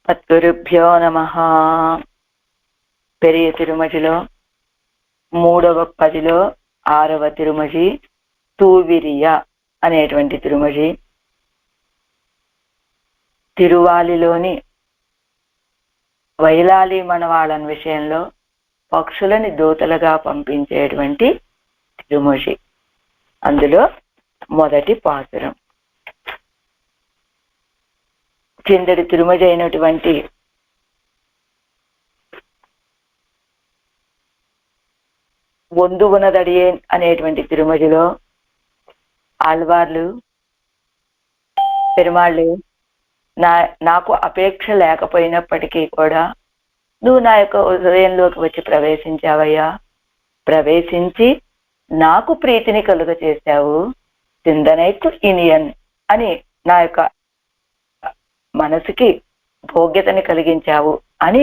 సద్గురుభ్యో నమః. పెరియ తిరుమజిలో 3వ పదిలో 6వ తిరుమజి తూవిరియ అనేటువంటి తిరుమజి. తిరువాలిలోని వైలాలి మనవాళన్ విషయంలో పక్షులని దూతలుగా పంపించేటువంటి తిరుమజి. అందులో మొదటి పాసురం. కిందటి తిరుమజి అయినటువంటి ఒందుగునదడియే అనేటువంటి తిరుమజిలో ఆళ్వార్లు పెరుమాళ్ళు నాకు అపేక్ష లేకపోయినప్పటికీ కూడా నువ్వు నా యొక్క హృదయంలోకి వచ్చి ప్రవేశించావయ్యా, ప్రవేశించి నాకు ప్రీతిని కలుగ చేశావు, చిందనైకు ఇనియన్ అని నా యొక్క మనసుకి భోగ్యతని కలిగించావు అని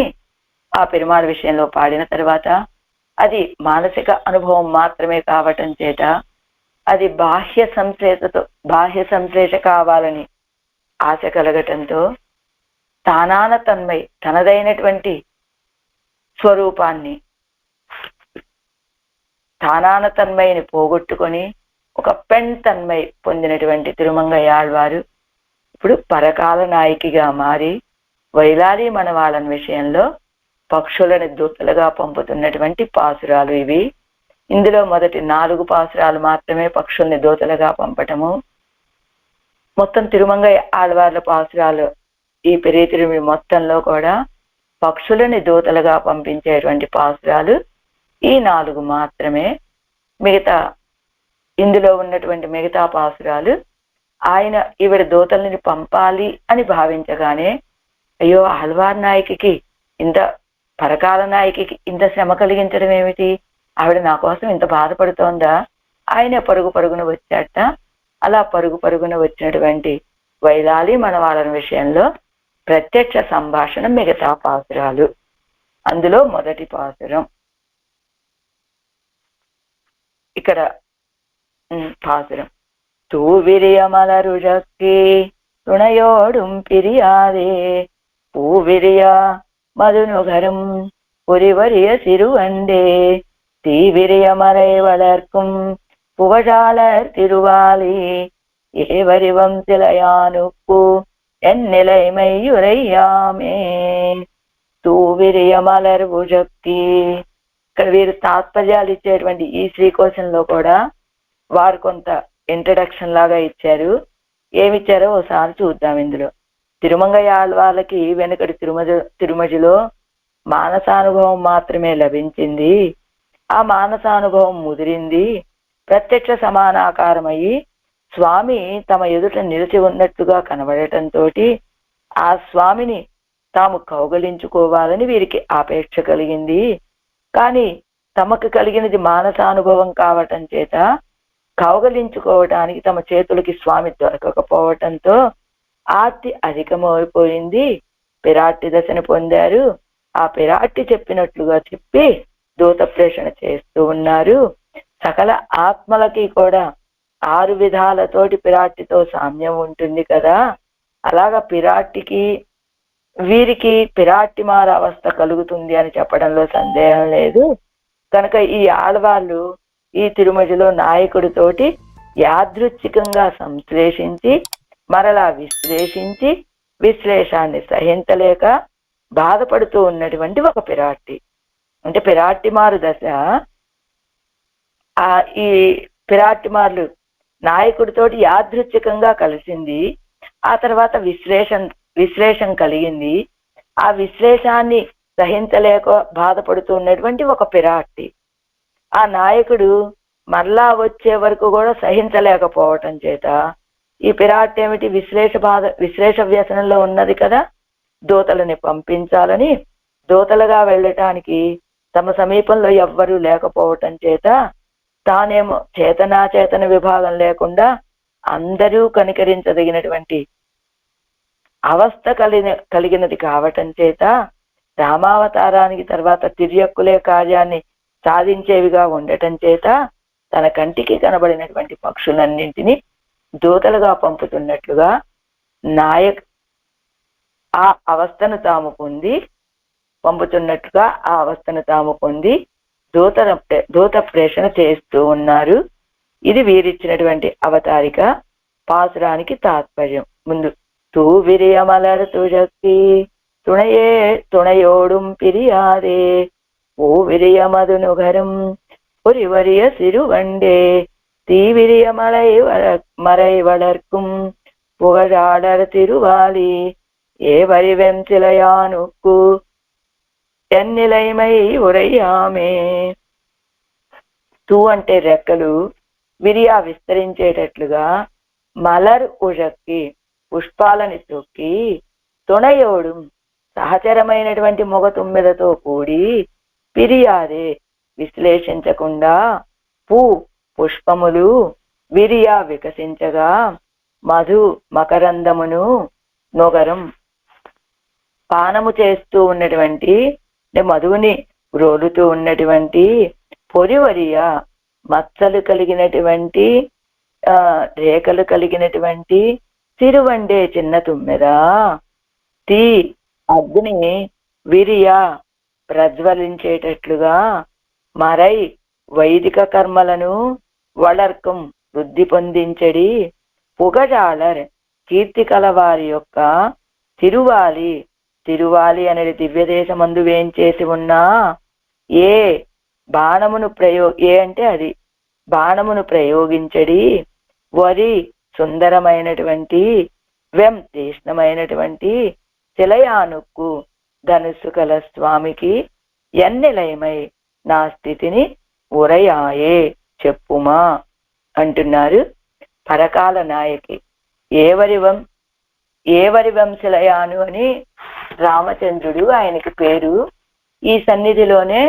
ఆ పెరుమాళ్ విషయంలో పాడిన తర్వాత అది మానసిక అనుభవం మాత్రమే కావటం చేత అది బాహ్య సంశ్లేష కావాలని ఆశ కలగటంతో తానాన తన్మయ్ తనదైనటువంటి స్వరూపాన్ని తానాన తన్మయ్ని పోగొట్టుకొని ఒక పెన్ తన్మయ్ పొందినటువంటి తిరుమంగయ్యాళ్వారు ఇప్పుడు పరకాల నాయకిగా మారి వైలాలి మనవాళన్ విషయంలో పక్షులని దూతలుగా పంపుతున్నటువంటి పాసురాలు ఇవి. ఇందులో మొదటి 4 పాసురాలు మాత్రమే పక్షుల్ని దూతలుగా పంపటము. మొత్తం తిరుమంగయ్య ఆళ్వార్ల పాసురాలు ఈ పెరియ తిరుమల మొత్తంలో కూడా పక్షులని దూతలుగా పంపించేటువంటి పాసురాలు ఈ 4 మాత్రమే. మిగతా ఇందులో ఉన్నటువంటి మిగతా పాసురాలు ఆయన ఈవిడ దూతల్ని పంపాలి అని భావించగానే అయ్యో ఆళ్వార్ నాయకికి ఇంత పరకాల నాయకికి ఇంత శ్రమ కలిగించడం ఏమిటి, ఆవిడ నా కోసం ఇంత బాధపడుతోందా, ఆయన పరుగు పరుగున వచ్చాట. అలా పరుగు పరుగున వచ్చినటువంటి వైలాలి మనవాళన్ విషయంలో ప్రత్యక్ష సంభాషణ మిగతా పాసురాలు. అందులో మొదటి పాసురం. ఇక్కడ పాసురం. தூவிரிய மலருழக்கே துணையோடும் பிரியாதே பூவிரிய மதுநுகரும் புரிவரிய சிறுவண்டே தீவிரிய மறை வளர்க்கும் புகழாளர் திருவாலி ஏவரிவம் சிலையானுக்கு என் నిలైమయ్యురయ్యామే. తూవిరియ మలర్ భుజక్కి. ఇక్కడ వీరు తాత్పర్యాలు ఇచ్చేటువంటి ఈ శ్రీకోశంలో కూడా వారు కొంత ఇంట్రడక్షన్ లాగా ఇచ్చారు. ఏమిచ్చారో ఒకసారి చూద్దాం. ఇందులో తిరుమంగయ్యాళ్వార్లకి వెనుకటి తిరుమజిలో మానసానుభవం మాత్రమే లభించింది. ఆ మానసానుభవం ముదిరింది. ప్రత్యక్ష సమానాకారమయ్యి స్వామి తమ ఎదుట నిలిచి ఉన్నట్లుగా కనబడటంతో ఆ స్వామిని తాము కౌగలించుకోవాలని వీరికి ఆపేక్ష కలిగింది. కానీ తమకు కలిగినది మానసానుభవం కావటం చేత కౌగలించుకోవటానికి తమ చేతులకి స్వామి దొరకకపోవటంతో ఆర్తి అధికమైపోయింది. పిరాట్టి దశను పొందారు. ఆ పిరాట్టి చెప్పినట్లుగా చెప్పి దూత ప్రేషణ చేస్తూ ఉన్నారు. సకల ఆత్మలకి కూడా 6 విధాలతోటి పిరాట్టితో సామ్యం ఉంటుంది కదా, అలాగా పిరాట్టికి వీరికి పిరాట్టిమార అవస్థ కలుగుతుంది అని చెప్పడంలో సందేహం లేదు. కనుక ఈ ఆళ్వార్లు ఈ తిరుమజిలో నాయకుడితోటి యాదృచ్ఛికంగా సంశ్లేషించి మరలా విశ్లేషించి విశ్లేషాన్ని సహించలేక బాధపడుతూ ఉన్నటువంటి ఒక పిరాట్టి, అంటే పిరాట్టిమారు దశ. ఈ పిరాట్టిమార్లు నాయకుడితోటి యాదృచ్ఛికంగా కలిసింది. ఆ తర్వాత విశ్లేషం కలిగింది. ఆ విశ్లేషాన్ని సహించలేక బాధపడుతూ ఉన్నటువంటి ఒక పిరాట్టి. ఆ నాయకుడు మరలా వచ్చే వరకు కూడా సహించలేకపోవటం చేత ఈ పిరాట్టి ఏమిటి విశ్లేష వ్యసనంలో ఉన్నది కదా, దూతలని పంపించాలని దూతలుగా వెళ్ళటానికి తమ సమీపంలో ఎవ్వరూ లేకపోవటం చేత తానేమో చేతన విభాగం లేకుండా అందరూ కనికరించదగినటువంటి అవస్థ కలిగినది కావటం చేత రామావతారానికి తర్వాత తిర్యక్కులే కార్యాన్ని సాధించేవిగా ఉండటం చేత తన కంటికి కనబడినటువంటి పక్షులన్నింటినీ దూతలుగా పంపుతున్నట్లుగా ఆ అవస్థను తాము పొంది పంపుతున్నట్టుగా ఆ అవస్థను తాము పొంది దూత ప్రేషణ చేస్తూ ఉన్నారు. ఇది వీరిచ్చినటువంటి అవతారిక పాసురానికి తాత్పర్యం. ముందు తూవిరియమలర్ తుజక్తి துணையே துணையோடும் பிரியாதே ஓவிரிய மதுநுகரும் ஒருவரிய சிறுவண்டே தீவிரிய மறை வளர்க்கும் புகழாளர் திருவாலி ஏவரிவெம் சிலையானுக்கு ఎన్నిలైమై ఉరయ్యామే. తూ అంటే రెక్కలు, విరియా విస్తరించేటట్లుగా, మలర్ ఉజక్కి పుష్పాలని తొక్కి, తుణయోడు సహచరమైనటువంటి మొగ తుమ్మెదతో కూడి, పిరియాదే విశ్లేషించకుండా, పుష్పములు విరియా వికసించగా, మధు మకరందమును నొగరం పానము చేస్తూ ఉన్నటువంటి మధువుని రోలుతూ ఉన్నటువంటి పొరివరియ మచ్చలు కలిగినటువంటి రేఖలు కలిగినటువంటి సిరువండే చిన్న తుమ్మెద తీ అగ్ని విరియ ప్రజ్వలించేటట్లుగా మరై వైదిక కర్మలను వళర్కం వృద్ధి పొందించడి పుగజాళర్ కీర్తి కలవారి యొక్క తిరువాలి తిరువాలి అనేది దివ్యదేశమందు వేంచేసి ఉన్నా ఏ బాణమును ఏ అంటే అది బాణమును ప్రయోగించడి వరి సుందరమైనటువంటి తీష్ణమైనటువంటి శిలయానుక్కు ధనుస్సు కల స్వామికి ఎన్నెలయమై నా స్థితిని ఉరయాయే చెప్పుమా అంటున్నారు పరకాల నాయకి. ఏవరి వంశలయాను అని రామచంద్రుడు ఆయనకి పేరు. ఈ సన్నిధిలోనే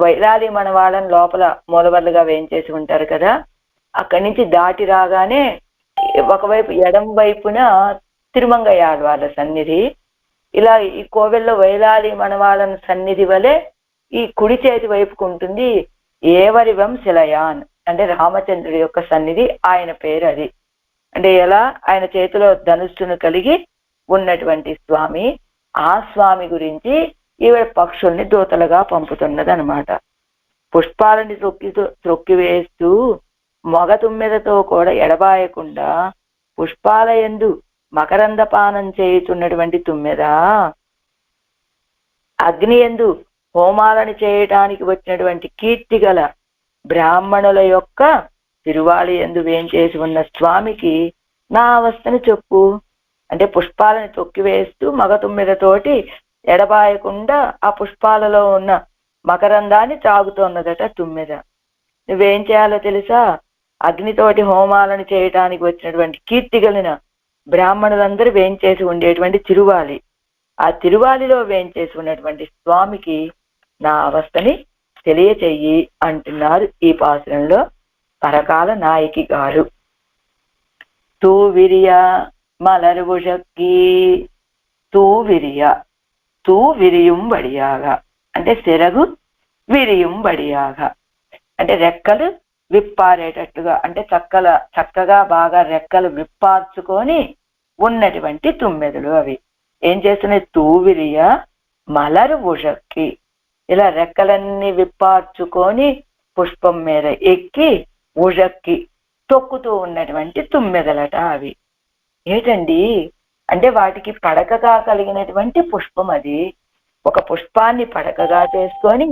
వైలాలి మనవాళ్ళని లోపల మూలవర్లుగా వేయించేసి ఉంటారు కదా, అక్కడి నుంచి దాటి రాగానే ఒకవైపు ఎడం వైపున తిరుమంగయ్య వాళ్ళ సన్నిధి. ఇలా ఈ కోవెల్లో వైలాలి మనవాళ్ళని సన్నిధి వలె ఈ కుడి చేతి వైపుకు ఉంటుంది ఏవరి వంశలయాన్ అంటే రామచంద్రుడి యొక్క సన్నిధి, ఆయన పేరు అది. అంటే ఎలా ఆయన చేతిలో ధనుస్సును కలిగి ఉన్నటువంటి స్వామి, ఆ స్వామి గురించి ఈవిడ పక్షుల్ని దూతలుగా పంపుతున్నది అనమాట. పుష్పాలని త్రొక్కివేస్తూ మొగ తుమ్మెదతో కూడా ఎడబాయకుండా పుష్పాల యందు మకరంద పానం చేయుతున్నటువంటి తుమ్మెద, అగ్ని యందు హోమాలను చేయటానికి వచ్చినటువంటి కీర్తి గల బ్రాహ్మణుల యొక్క తిరువాలి యందు వేంచేసి ఉన్న స్వామికి నా అవస్థను చెప్పు అంటే పుష్పాలను తొక్కివేస్తూ మగ తుమ్మెదతోటి ఎడబాయకుండా ఆ పుష్పాలలో ఉన్న మకరందాన్ని త్రాగుతున్నదట తుమ్మెద. నువ్వేం చేయాలో తెలుసా? అగ్నితోటి హోమాలను చేయటానికి వచ్చినటువంటి కీర్తి కలిగిన బ్రాహ్మణులందరూ వేంచేసి ఉండేటువంటి తిరువాలి, ఆ తిరువాలిలో వేంచేసి ఉన్నటువంటి స్వామికి నా అవస్థని తెలియచెయ్యి అంటున్నారు ఈ పాసురంలో పరకాల నాయకి గారు. తూవిరియ మలరుషక్కి తూవిరియం వడియాగా అంటే సెరగు విరియం వడియాగా అంటే రెక్కలు విప్పారేటట్టుగా అంటే చక్కగా బాగా రెక్కలు విప్పార్చుకొని ఉన్నటువంటి తుమ్మెదలు అవి ఏం చేస్తున్నాయి? తూవిరియ మలరు ఉషక్కి ఇలా రెక్కలన్నీ విప్పార్చుకొని పుష్పం మీద ఎక్కి ఉషక్కి తొక్కుతూ ఉన్నటువంటి తుమ్మెదలట అవి. ఏంటండి అంటే వాటికి పడకగా కలిగినటువంటి పుష్పం అది. ఒక పుష్పాన్ని పడకగా చేసుకొని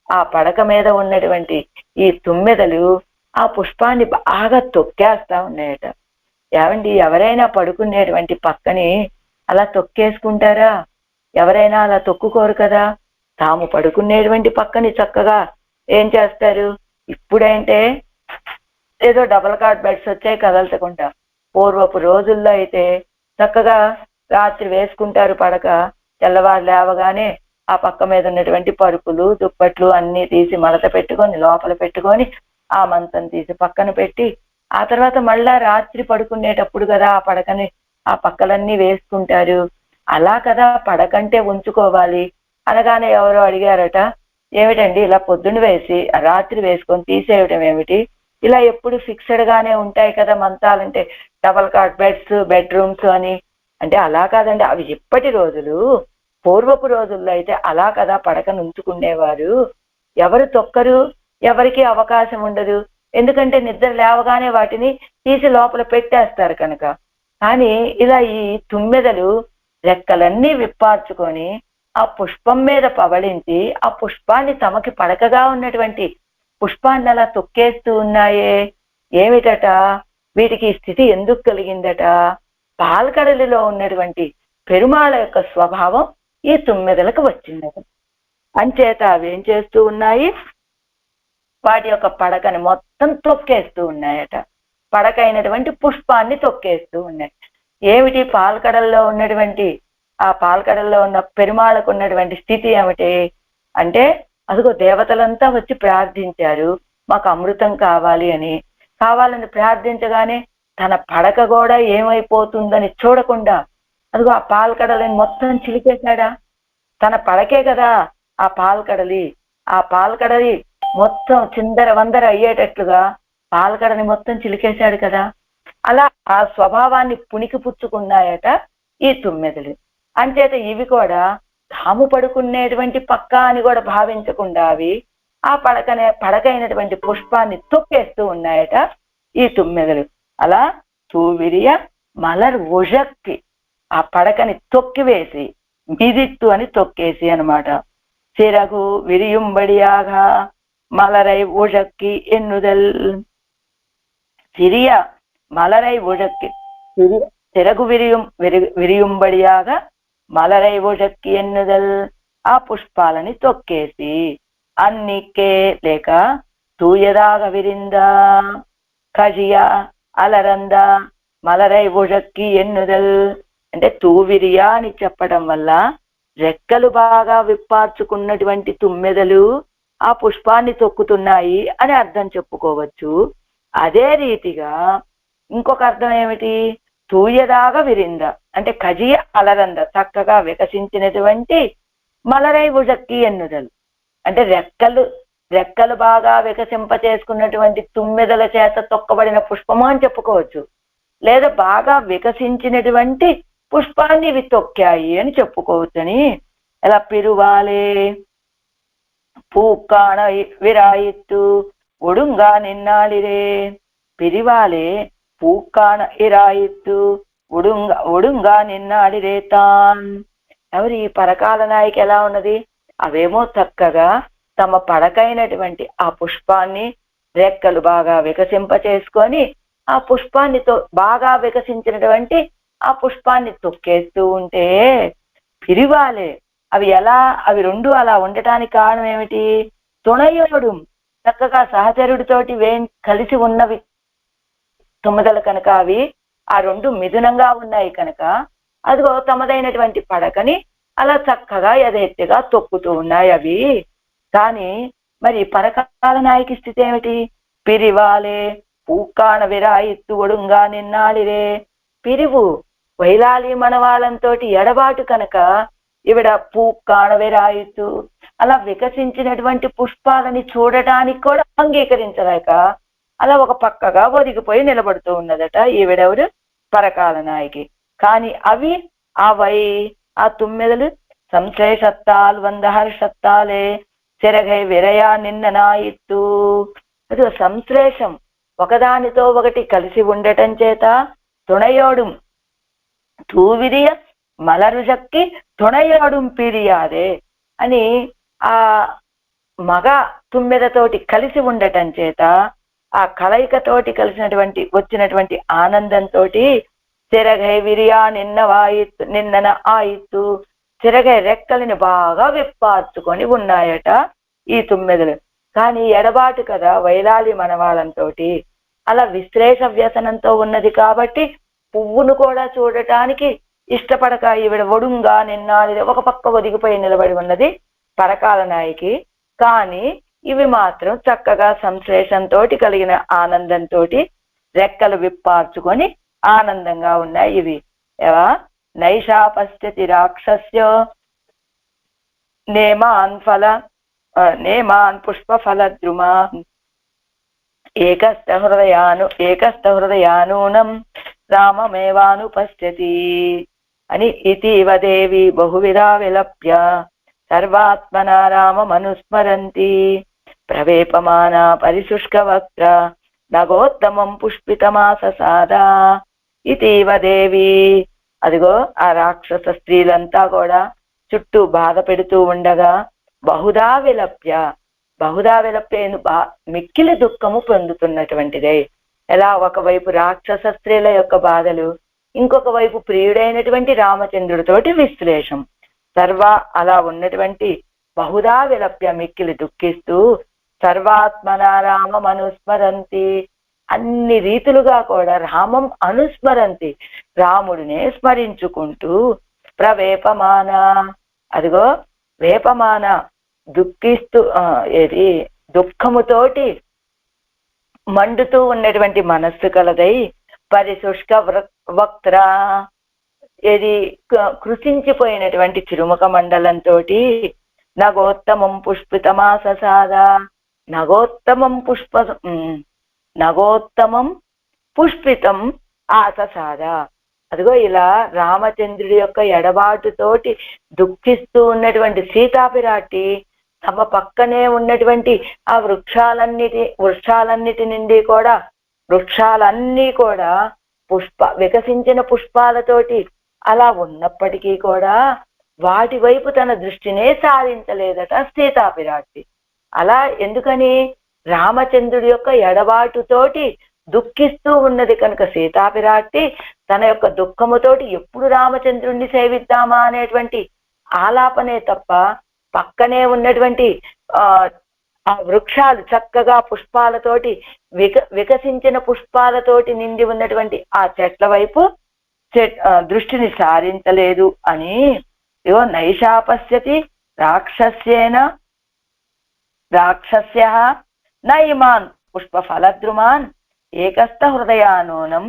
ఆ పడక మీద ఉన్నటువంటి ఈ తుమ్మెదలు ఆ పుష్పాన్ని బాగా తొక్కేస్తా ఉన్నాయట. ఏమండి ఎవరైనా పడుకునేటువంటి పక్కని అలా తొక్కేసుకుంటారా? ఎవరైనా అలా తొక్కుకోరు కదా. తాము పడుకునేటువంటి పక్కని చక్కగా ఏం చేస్తారు? ఇప్పుడంటే ఏదో డబల్ కాట్ బెడ్స్ వచ్చాయి కదలతకుండా. పూర్వపు రోజుల్లో అయితే చక్కగా రాత్రి వేసుకుంటారు పడక, తెల్లవారు లేవగానే ఆ పక్క మీద ఉన్నటువంటి పరుపులు దుప్పట్లు అన్ని తీసి మడత పెట్టుకొని లోపల పెట్టుకొని ఆ మంచం తీసి పక్కన పెట్టి ఆ తర్వాత మళ్ళా రాత్రి పడుకునేటప్పుడు కదా ఆ పడకని ఆ పక్కలన్నీ వేసుకుంటారు. అలా కదా పడకంటే ఉంచుకోవాలి అనగానే ఎవరో అడిగారట, ఏమిటండి ఇలా పొద్దున్న వేసి రాత్రి వేసుకొని తీసేయడం ఏమిటి? ఇలా ఎప్పుడు ఫిక్స్డ్ గానే ఉంటాయి కదా మంచాలంటే, డబల్ కాట్ బెడ్స్ బెడ్రూమ్స్ అని అంటే అలా కాదండి, అవి ఇప్పటి రోజులు. పూర్వపు రోజుల్లో అయితే అలా కదా పడకను ఉంచుకునేవారు. ఎవరు తొక్కరు, ఎవరికి అవకాశం ఉండదు. ఎందుకంటే నిద్ర లేవగానే వాటిని తీసి లోపల పెట్టేస్తారు కనుక. కానీ ఇలా ఈ తుమ్మెదలు రెక్కలన్నీ విప్పార్చుకొని ఆ పుష్పం మీద పవళించి ఆ పుష్పాన్ని తమకి పడకగా ఉన్నటువంటి పుష్పాన్ని అలా తొక్కేస్తూ ఉన్నాయే. ఏమిటట, వీటికి ఈ స్థితి ఎందుకు కలిగిందట? పాల్కడలిలో ఉన్నటువంటి పెరుమాళ యొక్క స్వభావం ఈ తుమ్మెదలకు వచ్చిందట. అంచేత అవేం చేస్తూ ఉన్నాయి, వాటి యొక్క పడకని మొత్తం తొక్కేస్తూ ఉన్నాయట. పడకైనటువంటి పుష్పాన్ని తొక్కేస్తూ ఉన్నాయి. ఏమిటి పాల్కడల్లో ఉన్నటువంటి, ఆ పాల్కడల్లో ఉన్న పెరుమాళకు ఉన్నటువంటి స్థితి ఏమిటి అంటే, అదిగో దేవతలంతా వచ్చి ప్రార్థించారు మాకు అమృతం కావాలి అని. కావాలని ప్రార్థించగానే తన పడక కూడా ఏమైపోతుందని చూడకుండా అదిగో ఆ పాల్కడలని మొత్తం చిలికేశాడా. తన పడకే కదా ఆ పాల్కడలి. ఆ పాల్కడలి మొత్తం చిందర వందర అయ్యేటట్లుగా పాల్కడని మొత్తం చిలికేశాడు కదా. అలా ఆ స్వభావాన్ని పుణికి పుచ్చుకున్నాయట ఈ తుమ్మెదలు. అంచేత ఇవి కూడా తాము పడుకునేటువంటి పక్క అని కూడా భావించకుండా అవి ఆ పడకైనటువంటి పుష్పాన్ని తొక్కేస్తూ ఉన్నాయట ఈ తుమ్మెదలు. అలా తూవిరియ మలర్ ఉజక్కి, ఆ పడకని తొక్కివేసి, మిదిత్తు అని తొక్కేసి అనమాట. చిరగు విరియుంబడియాగా మలరై ఉజక్కి ఎన్నుదల్. సిరియ మలరై ఉజక్కి, చిరగు విరియుంబడియాగా మలరై ఉజక్కి ఎన్నుదల్, ఆ పుష్పాలని తొక్కేసి అన్నికే లేక తూయదాగ విరిందా కజియ అలరంద మలరై ఉజక్కి ఎన్నుదల్. అంటే తూవిరియా అని చెప్పడం వల్ల రెక్కలు బాగా విప్పార్చుకున్నటువంటి తుమ్మెదలు ఆ పుష్పాన్ని తొక్కుతున్నాయి అని అర్థం చెప్పుకోవచ్చు. అదే రీతిగా ఇంకొక అర్థం ఏమిటి, తూయదాగా విరింద అంటే కజియ అలరంద, చక్కగా వికసించినటువంటి మలరై ఉజక్కి ఎన్నుదలు అంటే రెక్కలు బాగా వికసింప చేసుకున్నటువంటి తుమ్మెదల చేత తొక్కబడిన పుష్పము అని చెప్పుకోవచ్చు. లేదా బాగా వికసించినటువంటి పుష్పాన్ని ఇవి తొక్కాయి అని చెప్పుకోవచ్చని. ఎలా పిరువాలే పూక్కాణ విరాయిత్తు ఒడుంగా నిన్నాడిరే. పిరివాలే పూక్కాణ ఇరాయిత్తు ఒడుంగా నిన్నాడిరే తాన్. ఎవరి ఈ పరకాల నాయకి ఎలా ఉన్నది, అవేమో చక్కగా తమ పడకైనటువంటి ఆ పుష్పాన్ని రెక్కలు బాగా వికసింప చేసుకొని ఆ పుష్పాన్ని బాగా వికసించినటువంటి ఆ పుష్పాన్ని తొక్కేస్తూ ఉంటే పిరివాలే అవి రెండు అలా ఉండటానికి కారణం ఏమిటి, తుణయోడు చక్కగా సహచరుడితోటి కలిసి ఉన్నవి తుమ్మెదలు కనుక అవి ఆ రెండు మిథునంగా ఉన్నాయి కనుక అదిగో తమదైనటువంటి పడకని అలా చక్కగా యథేచ్ఛగా తొక్కుతూ ఉన్నాయి అవి. కానీ మరి పరకాల నాయకి స్థితి ఏమిటి, పిరివాలే పూక్కాణ విరాయిత్తు ఒడుంగా నిన్నాడిరే. పిరివు వైలాలి మనవాళ్ళంతో ఎడబాటు కనుక ఈవిడ పూక్కాణ విరాయిత్తు అలా వికసించినటువంటి పుష్పాలని చూడటానికి కూడా అంగీకరించలేక అలా ఒక పక్కగా ఒదిగిపోయి నిలబడుతూ ఉన్నదట ఈవిడెవరు, పరకాల నాయకి. కానీ అవి ఆ తుమ్మెదలు సంశ్లేషత్తాల్ వందహర్షత్తాలే చెరగై విరయా నిన్న నాయిత్తు. అది సంశ్లేషం, ఒకదానితో ఒకటి కలిసి ఉండటం చేత తుణయోడు తూవిరియ మలరుజక్కి తుణయోడు పిరియాదే అని ఆ మగ తుమ్మెదతోటి కలిసి ఉండటం చేత ఆ కలయికతోటి వచ్చినటువంటి ఆనందంతో చెరగై విరియా నిన్నన ఆయిత్తు, చెరగై రెక్కలని బాగా విప్పార్చుకొని ఉన్నాయట ఈ తుమ్మెదలు. కానీ ఎడబాటు కదా వైలాలి మనవాళ్ళంతో అలా విశ్లేష వ్యసనంతో ఉన్నది కాబట్టి పువ్వును కూడా చూడటానికి ఇష్టపడక ఈవిడ ఒడుంగా నిన్నాడి ఒక పక్క ఒదిగిపోయి నిలబడి ఉన్నది పరకాల నాయకి. కానీ ఇవి మాత్రం చక్కగా సంశ్లేషంతో కలిగిన ఆనందంతో రెక్కలు విప్పార్చుకొని ఆనందంగా ఉన్నాయి ఇవి. నైషాపశ్యతి రాక్షస్య నేమాన్ పుష్ప ఫలద్రుమా ఏకస్థ హృదయానూనం రామమేవానుపశ్యతి. అని ఇతీవ దేవి బహువిధా విలప్య సర్వాత్మనా రామమనుస్మరంతి ప్రవేపమాన పరిశుష్క వక్త్ర నగోత్తమం పుష్పితమాససాద ఇతీవ దేవి. అదిగో ఆ రాక్షస స్త్రీలంతా కూడా చుట్టూ బాధ పెడుతూ ఉండగా బహుదా విలప్య మిక్కిలి దుఃఖము పొందుతున్నటువంటిదే. ఎలా ఒకవైపు రాక్షస స్త్రీల యొక్క బాధలు, ఇంకొక వైపు ప్రియుడైనటువంటి రామచంద్రుడితోటి విశ్లేషం, అలా ఉన్నటువంటి బహుదా విలప్య మిక్కిలి దుఃఖిస్తూ సర్వాత్మన రామం అనుస్మరంతి, అన్ని రీతులుగా కూడా రామం అనుస్మరంతి, రాముడినే స్మరించుకుంటూ ప్రవేపమాన, అదిగో వేపమాన దుఃఖిస్తూ దుఃఖముతోటి మండుతూ ఉన్నటువంటి మనస్సు కలదై పరిశుష్క వక్త్ర కృషించిపోయినటువంటి చిరుముఖ మండలంతో నగోత్తమం పుష్పితమాససాద నగోత్తమం పుష్పితం ఆససాద. అదిగో ఇలా రామచంద్రుడి యొక్క ఎడబాటుతోటి దుఃఖిస్తూ ఉన్నటువంటి సీతాపిరాటి తమ పక్కనే ఉన్నటువంటి ఆ వృక్షాలన్నిటి నుండి కూడా వృక్షాలన్నీ కూడా వికసించిన పుష్పాలతోటి అలా ఉన్నప్పటికీ కూడా వాటి వైపు తన దృష్టినే సారించలేదట సీతాపిరాటి. అలా ఎందుకని? రామచంద్రుడి యొక్క ఎడబాటుతోటి దుఃఖిస్తూ ఉన్నది కనుక సీతాపిరాటి తన యొక్క దుఃఖముతోటి ఎప్పుడు రామచంద్రుణ్ణి సేవిద్దామా అనేటువంటి ఆలాపనే తప్ప పక్కనే ఉన్నటువంటి ఆ వృక్షాలు చక్కగా పుష్పాలతోటి వికసించిన పుష్పాలతోటి నిండి ఉన్నటువంటి ఆ చెట్ల వైపు దృష్టిని సారించలేదు అని. ఇగో నైషాపశ్యతి రాక్షస్య నైమాన్ పుష్పఫలద్రుమాన్ ఏకస్థ హృదయానూనం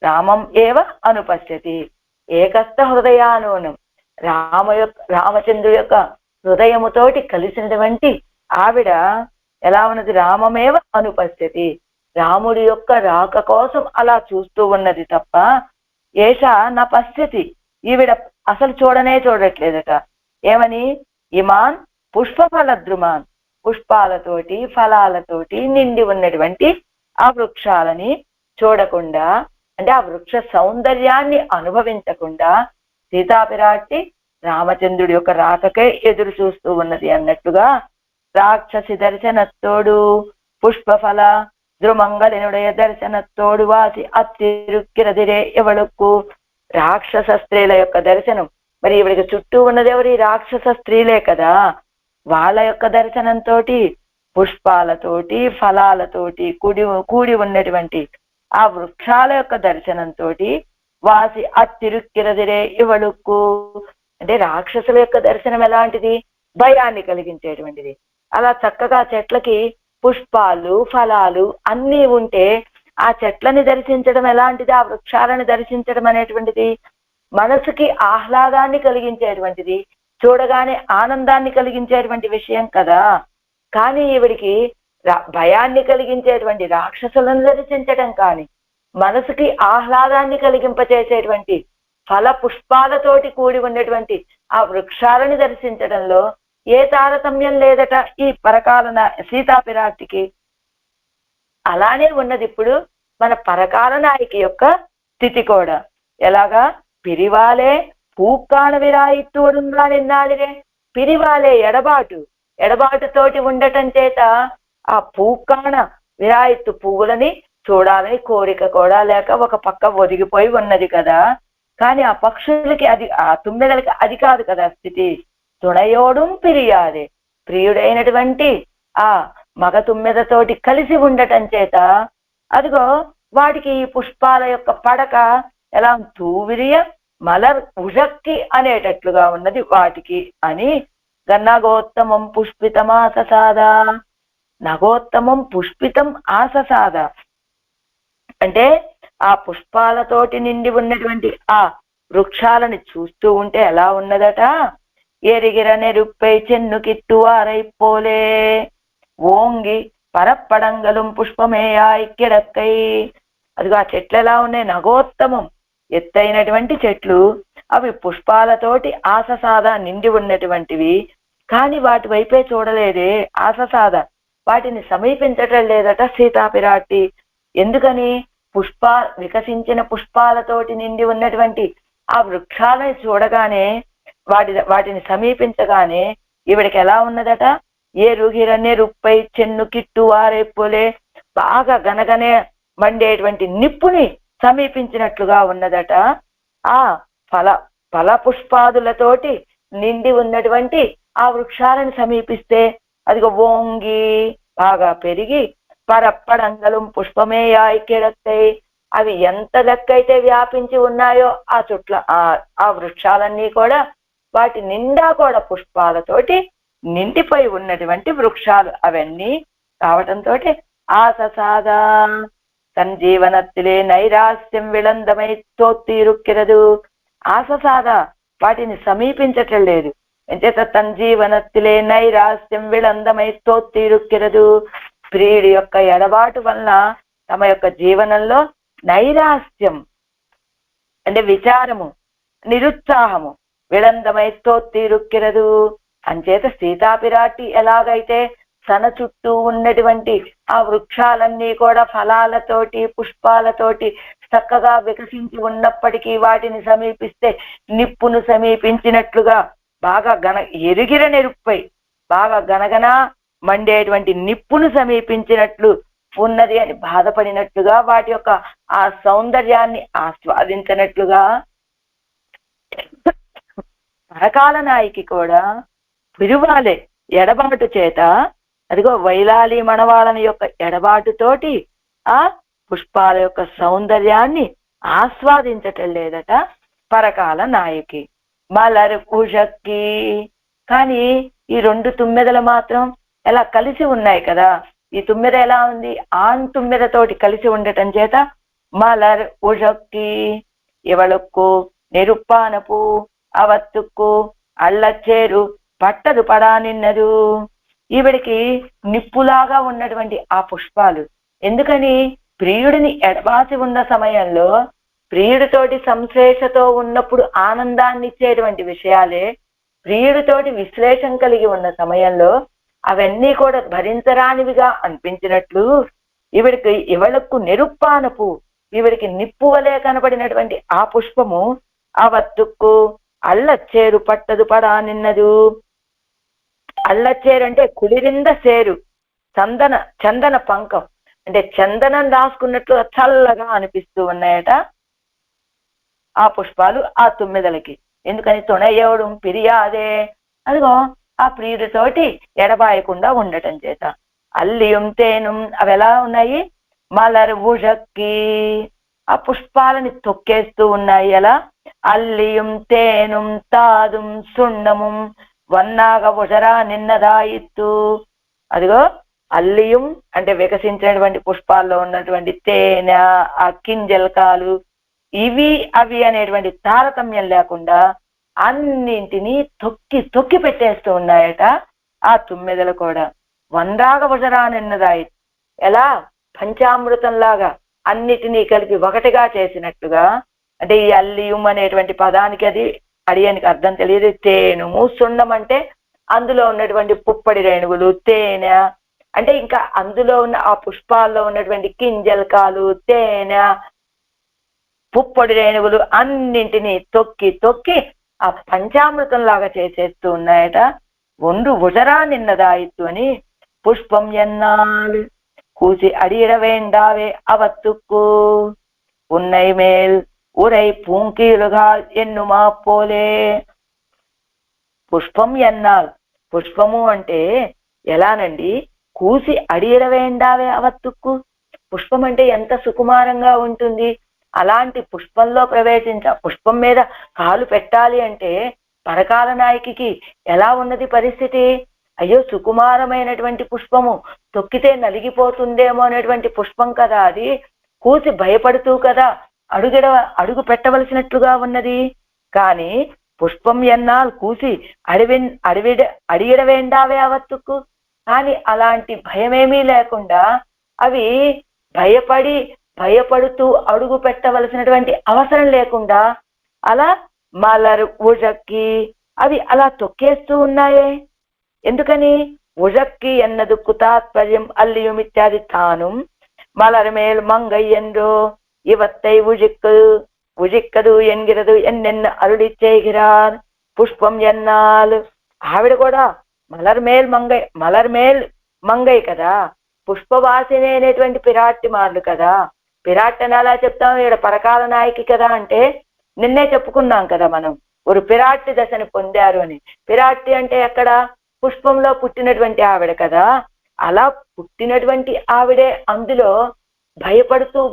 రామం ఏవ అనుపశ్యతి. ఏకస్థ హృదయానూనం రామచంద్రుడి యొక్క హృదయముతోటి కలిసినటువంటి ఆవిడ ఎలా ఉన్నది? రామమేవ అనుపశ్యతి, రాముడి యొక్క రాక కోసం అలా చూస్తూ ఉన్నది తప్ప ఏష నా పశ్యతి, ఈవిడ అసలు చూడట్లేదట. ఏమని? ఇమాన్ పుష్పఫలద్రుమాన్, పుష్పాలతోటి ఫలాలతోటి నిండి ఉన్నటువంటి ఆ వృక్షాలని చూడకుండా, అంటే ఆ వృక్ష సౌందర్యాన్ని అనుభవించకుండా సీతాపిరాటి రామచంద్రుడి యొక్క రాకకే ఎదురు చూస్తూ ఉన్నది అన్నట్టుగా రాక్షసి దర్శనత్తోడు పుష్పఫల ద్రుమంగళినుడయ దర్శనత్తోడు వాసి అత్తిరుక్కిరదిరే ఎవళకు. రాక్షస స్త్రీల యొక్క దర్శనం, మరి ఇవిడికి చుట్టూ ఉన్నది ఎవరి? రాక్షస స్త్రీలే కదా. వాళ్ళ యొక్క దర్శనంతో పుష్పాలతోటి ఫలాలతోటి కూడి ఉన్నటువంటి ఆ వృక్షాల యొక్క దర్శనంతో వాసి అత్తిరుక్కిరదిరే ఇవళుక్కు, అంటే రాక్షసుల యొక్క దర్శనం ఎలాంటిది? భయాన్ని కలిగించేటువంటిది. అలా చక్కగా చెట్లకి పుష్పాలు ఫలాలు అన్నీ ఉంటే ఆ చెట్లని దర్శించడం ఎలాంటిది? ఆ వృక్షాలను దర్శించడం అనేటువంటిది మనసుకి ఆహ్లాదాన్ని కలిగించేటువంటిది, చూడగానే ఆనందాన్ని కలిగించేటువంటి విషయం కదా. కానీ ఈవిడికి భయాన్ని కలిగించేటువంటి రాక్షసులను దర్శించడం కానీ, మనసుకి ఆహ్లాదాన్ని కలిగింపచేసేటువంటి ఫల పుష్పాలతోటి కూడి ఉన్నటువంటి ఆ వృక్షాలను దర్శించడంలో ఏ తారతమ్యం లేదట ఈ పరకాల సీతాపిరాటికి. అలానే ఉన్నది ఇప్పుడు మన పరకాల నాయకి యొక్క స్థితి కూడా. ఎలాగా? పిరివాలే పూక్కాణ విరాయిత్తూడుగా నిన్నాడిరే. పిరివాలే ఎడబాటుతోటి ఉండటం చేత ఆ పూక్కాణ విరాయిత్తు పువ్వులని చూడాలని కోరిక కూడా లేక ఒక పక్క ఒదిగిపోయి ఉన్నది కదా. కానీ ఆ పక్షులకి అది, ఆ తుమ్మెదలకి అది కాదు కదా స్థితి. తుణయోడు పిరియాదే, ప్రియుడైనటువంటి ఆ మగ తుమ్మెదతోటి కలిసి ఉండటం చేత అదిగో వాటికి ఈ పుష్పాల యొక్క పడక ఎలా తూవిరియ మలర్ ఉషక్కి అనేటట్లుగా ఉన్నది వాటికి అని. నగోత్తమం పుష్పితం ఆససాద, నగోత్తమం పుష్పితం ఆససాద అంటే ఆ పుష్పాలతోటి నిండి ఉన్నటువంటి ఆ వృక్షాలని చూస్తూ ఉంటే ఎలా ఉన్నదట? ఎరిగిర నెరుప్పై చెన్ను కిట్టువారైపోలే ఓంగి పరప్పడంగలం పుష్పమేయాయ్ కిడక్కై. అదిగో ఆ చెట్లు ఎలా ఉన్నాయి? నగోత్తమం, ఎత్తైనటువంటి చెట్లు. అవి పుష్పాలతోటి ఆససాద నిండి ఉన్నటువంటివి. కానీ వాటి వైపే చూడలేదే ఆససాద, వాటిని సమీపించటం లేదట సీతాపిరాటి. ఎందుకని? వికసించిన పుష్పాలతోటి నిండి ఉన్నటువంటి ఆ వృక్షాలను చూడగానే, వాటిని సమీపించగానే ఈవిడికి ఎలా ఉన్నదట? ఏ రుగిరనే రుప్పై చెన్ను కిట్టు వారెప్పులే, బాగా గనగనే మండేటువంటి నిప్పుని సమీపించినట్లుగా ఉన్నదట. ఆ ఫల పుష్పాదులతోటి నిండి ఉన్నటువంటి ఆ వృక్షాలను సమీపిస్తే అదిగో ఓంగి బాగా పెరిగి పరప్పడంగలం పుష్పమే యాయికెడతాయి. అవి ఎంత లెక్కైతే వ్యాపించి ఉన్నాయో ఆ చుట్ల ఆ వృక్షాలన్నీ కూడా వాటి నిండా కూడా పుష్పాలతోటి నిండిపోయి ఉన్నటువంటి వృక్షాలు అవన్నీ కావటంతో ఆససాదా సంజీవనత్తిలే నైరాస్యం విళందమై తోత్తీరుక్కిరదు. ఆససాద వాటిని సమీపించటం లేదు. ఎంచేత సంజీవనత్తిలే నైరాస్యం విళందమై తోత్తీరుక్కిరదు. ప్రియుడి యొక్క ఎడబాటు వలన తమ యొక్క జీవనంలో నైరాస్యం అంటే విచారము, నిరుత్సాహము విళందమై తోత్తీరుక్కిరదు. అంచేత సీతాపిరాటి ఎలాగైతే తన చుట్టూ ఉన్నటువంటి ఆ వృక్షాలన్నీ కూడా ఫలాలతోటి పుష్పాలతోటి చక్కగా వికసించి ఉన్నప్పటికీ వాటిని సమీపిస్తే నిప్పును సమీపించినట్లుగా బాగా ఎరిగిన నెరుపై బాగా గనగన మండేటువంటి నిప్పును సమీపించినట్లు ఉన్నది అని బాధపడినట్లుగా, వాటి యొక్క ఆ సౌందర్యాన్ని ఆస్వాదించినట్లుగా పరకాల నాయికి కూడా పిరువాలే ఎడబాటు చేత అదిగో వైలాలి మనవాళ్ళని యొక్క ఎడబాటుతోటి ఆ పుష్పాల యొక్క సౌందర్యాన్ని ఆస్వాదించటం లేదట పరకాల నాయకి. మలర్ ఉషక్కి. కానీ ఈ రెండు తుమ్మెదలు మాత్రం ఎలా కలిసి ఉన్నాయి కదా. ఈ తుమ్మెద ఎలా ఉంది? ఆన్ తుమ్మెదతోటి కలిసి ఉండటం చేత మలర్ ఉషక్కి ఇవళుక్కు నిరుప్పానపు అవత్తుక్కు అళ్ళచ్చేరు పట్టదు పడా నిన్నదు. ఈవిడికి నిప్పులాగా ఉన్నటువంటి ఆ పుష్పాలు ఎందుకని? ప్రియుడిని ఎడబాసి ఉన్న సమయంలో, ప్రియుడితోటి సంశ్లేషతో ఉన్నప్పుడు ఆనందాన్ని ఇచ్చేటువంటి విషయాలే ప్రియుడితోటి విశ్లేషం కలిగి ఉన్న సమయంలో అవన్నీ కూడా భరించరానివిగా అనిపించినట్లు ఇవళకు నిరుప్పానపు, ఈవిడికి నిప్పు వలె కనబడినటువంటి ఆ పుష్పము అవత్తుక్కు అళ్ళచ్చేరు పట్టదు పడా నిన్నదు. అళ్ళచ్చేరు అంటే కుడిరింద సేరు, చందన పంకం అంటే చందనం రాసుకున్నట్లు చల్లగా అనిపిస్తూ ఉన్నాయట ఆ పుష్పాలు ఆ తుమ్మెదలకి. ఎందుకని? తొణయ్యవడం పిరియాదే, అదిగో ఆ ప్రియుడితోటి ఎడబాయకుండా ఉండటం చేత. అల్లియం తేను అవి ఎలా ఉన్నాయి? మలర్ ఉషక్కి ఆ పుష్పాలని తొక్కేస్తూ ఉన్నాయి. ఎలా? అల్లియం తేను తాదుం సున్నముం వన్నాగ ఉషరా నిన్నదాయిత్తు. అదిగో అల్లియం అంటే వికసించినటువంటి పుష్పాల్లో ఉన్నటువంటి తేనె, ఆ కింజల్కాలు, ఇవి అవి అనేటువంటి తారతమ్యం లేకుండా అన్నింటినీ తొక్కి తొక్కి పెట్టేస్తూ ఉన్నాయట ఆ తుమ్మెదలు కూడా. వందాగ ఉషరా నిన్నదాయి, ఎలా పంచామృతంలాగా అన్నిటినీ కలిపి ఒకటిగా చేసినట్టుగా. అంటే ఈ అల్లియం అనేటువంటి పదానికి అది అడియనికి అర్థం తెలియదు. తేనుము సున్నం అంటే అందులో ఉన్నటువంటి పుప్పడి రేణువులు, తేనె అంటే ఇంకా అందులో ఉన్న ఆ పుష్పాల్లో ఉన్నటువంటి కింజల్కాలు, తేనె, పుప్పొడి రేణువులు అన్నింటినీ తొక్కి తొక్కి ఆ పంచామృతం లాగా చేసేస్తూ ఉన్నాయట. ఒండు ఉజరా నిన్నదాయిత్తు అని పుష్పం ఎన్నాళ్ళు కూసి అడియడ వేండావే అవత్తుక్కు ఉన్నై మేల్ ఉరై పూంకీలుగా ఎన్నుమా పోలే. పుష్పం ఎన్నాళ్ళు, పుష్పము అంటే ఎలానండి? కూసి అడియడ వేండావే అవత్తుక్కు. పుష్పం అంటే ఎంత సుకుమారంగా ఉంటుంది. అలాంటి పుష్పంలో పుష్పం మీద కాలు పెట్టాలి అంటే పరకాల నాయకికి ఎలా ఉన్నది పరిస్థితి? అయ్యో, సుకుమారమైనటువంటి పుష్పము, తొక్కితే నలిగిపోతుందేమో అనేటువంటి పుష్పం కదా అది. కూసి భయపడుతూ కదా అడుగు పెట్టవలసినట్లుగా ఉన్నది. కానీ పుష్పం ఎన్నాళ్ళు కూసి అడియడ వేండావే అవత్తుక్కు. కానీ అలాంటి భయమేమీ లేకుండా అవి భయపడుతూ అడుగు పెట్టవలసినటువంటి అవసరం లేకుండా అలా మలర్ ఉజక్కి అవి అలా తొక్కేస్తూ ఉన్నాయే. ఎందుకని? ఉజక్కి ఎన్నదుక్కు తాత్పర్యం అల్లియం ఇత్యాది తాను మలర్ మేల్ మంగై ఎందో ఇవత్తై ఉజిక్కదు ఎన్గిరదు ఎన్నెన్న అరుడి చేగిరార్ పుష్పం ఎన్నాల్. ఆవిడ కూడా మలర్ మేల్ మంగై కదా, పుష్పవాసిని అనేటువంటి పిరాట్టి మార్లు కదా. పిరాట్ అని అలా చెప్తాం, ఈడ పరకాల నాయకి కదా అంటే నిన్నే చెప్పుకున్నాం కదా మనం ఒక పిరాట్టి దశని పొందారు అని. పిరాట్టి అంటే ఎక్కడ? పుష్పంలో పుట్టినటువంటి ఆవిడ కదా. అలా పుట్టినటువంటి ఆవిడే అందులో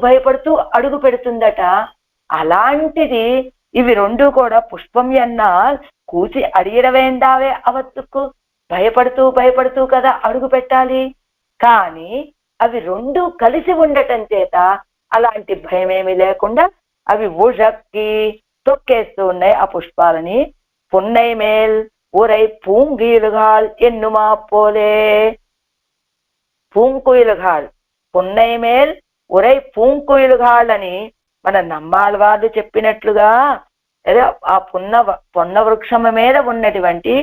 భయపడుతూ అడుగు పెడుతుందట. అలాంటిది ఇవి రెండు కూడా పుష్పం ఎన్నా కూచి అడియడవేందావే అవత్తుకు భయపడుతూ కదా అడుగు పెట్టాలి. కానీ అవి రెండు కలిసి ఉండటం చేత అలాంటి భయమేమి లేకుండా అవి ఊజక్కి తొక్కేస్తూ ఉన్నాయి ఆ పుష్పాలని. పున్నై మేల్ ఊరై పూంగీలుగాల్ ఎన్నుమా పోలే. పూంకుయిలుగాల్ పున్నై మేల్ ఉరై పూంకుయిలుగాల్ అని మన నమ్మాళ్ళవాళ్ళు చెప్పినట్లుగా ఆ పొన్న వృక్షము మీద ఉన్నటువంటి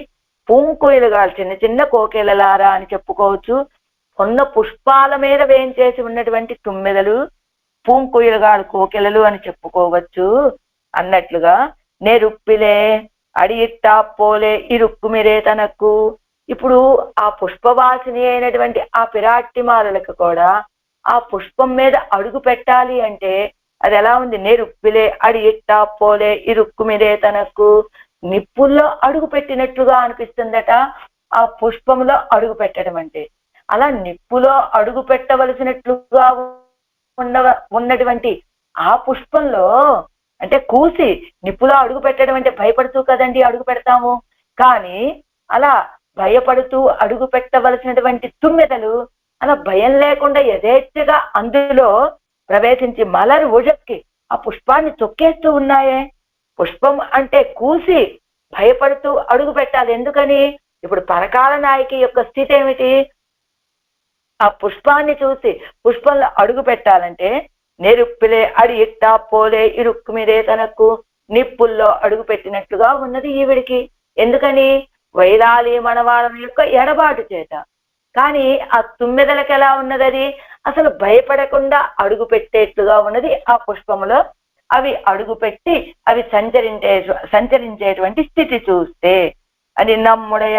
పూంకుయిలుగాల్ చిన్న చిన్న కోకిలలారా అని చెప్పుకోవచ్చు. పొన్న పుష్పాల మీద వేయించేసి ఉన్నటువంటి తుమ్మెదలు పూంకుయిలుగాల్ కోకిలలు అని చెప్పుకోవచ్చు అన్నట్లుగా నెరుప్పిలే అడియిట్టా పోలే ఇరుక్కుమిరే తనకు. ఇప్పుడు ఆ పుష్పవాసిని అయినటువంటి ఆ పిరాట్టిమాలకు కూడా ఆ పుష్పం మీద అడుగు పెట్టాలి అంటే అది ఎలా ఉంది? నెరుప్పిలే అడియిట్టా పోలే ఇరుక్కుమిరే తనకు. నిప్పుల్లో అడుగు పెట్టినట్లుగా అనిపిస్తుందట ఆ పుష్పంలో అడుగు పెట్టడం అంటే. అలా నిప్పులో అడుగు పెట్టవలసినట్లుగా ఉన్నటువంటి ఆ పుష్పంలో అంటే కూసి నిప్పులో అడుగు పెట్టడం అంటే భయపడుతూ కదండి అడుగు పెడతాము. కానీ అలా భయపడుతూ అడుగు పెట్టవలసినటువంటి తుమ్మెదలు అలా భయం లేకుండా యథేచ్ఛగా అందులో ప్రవేశించి మలరు ఉజక్కి ఆ పుష్పాన్ని తొక్కేస్తూ ఉన్నాయే. పుష్పం అంటే కూసి భయపడుతూ అడుగు పెట్టాలి. ఎందుకని? ఇప్పుడు పరకాల నాయకి యొక్క స్థితి ఏమిటి? ఆ పుష్పాన్ని చూసి పుష్పంలో అడుగు పెట్టాలంటే నెరుప్పిలే అడియిట్టా పోలే ఇరుక్కుమిరే తనకు, నిప్పుల్లో అడుగు పెట్టినట్లుగా ఉన్నది ఈవిడికి. ఎందుకని? వైలాలి మనవాళ్ళ యొక్క ఎడబాటు చేత. కానీ ఆ తుమ్మెదలకు ఎలా ఉన్నది? అది అసలు భయపడకుండా అడుగు ఉన్నది ఆ పుష్పములో. అవి అడుగు పెట్టి అవి సంచరించేటువంటి స్థితి చూస్తే అది நம்முடைய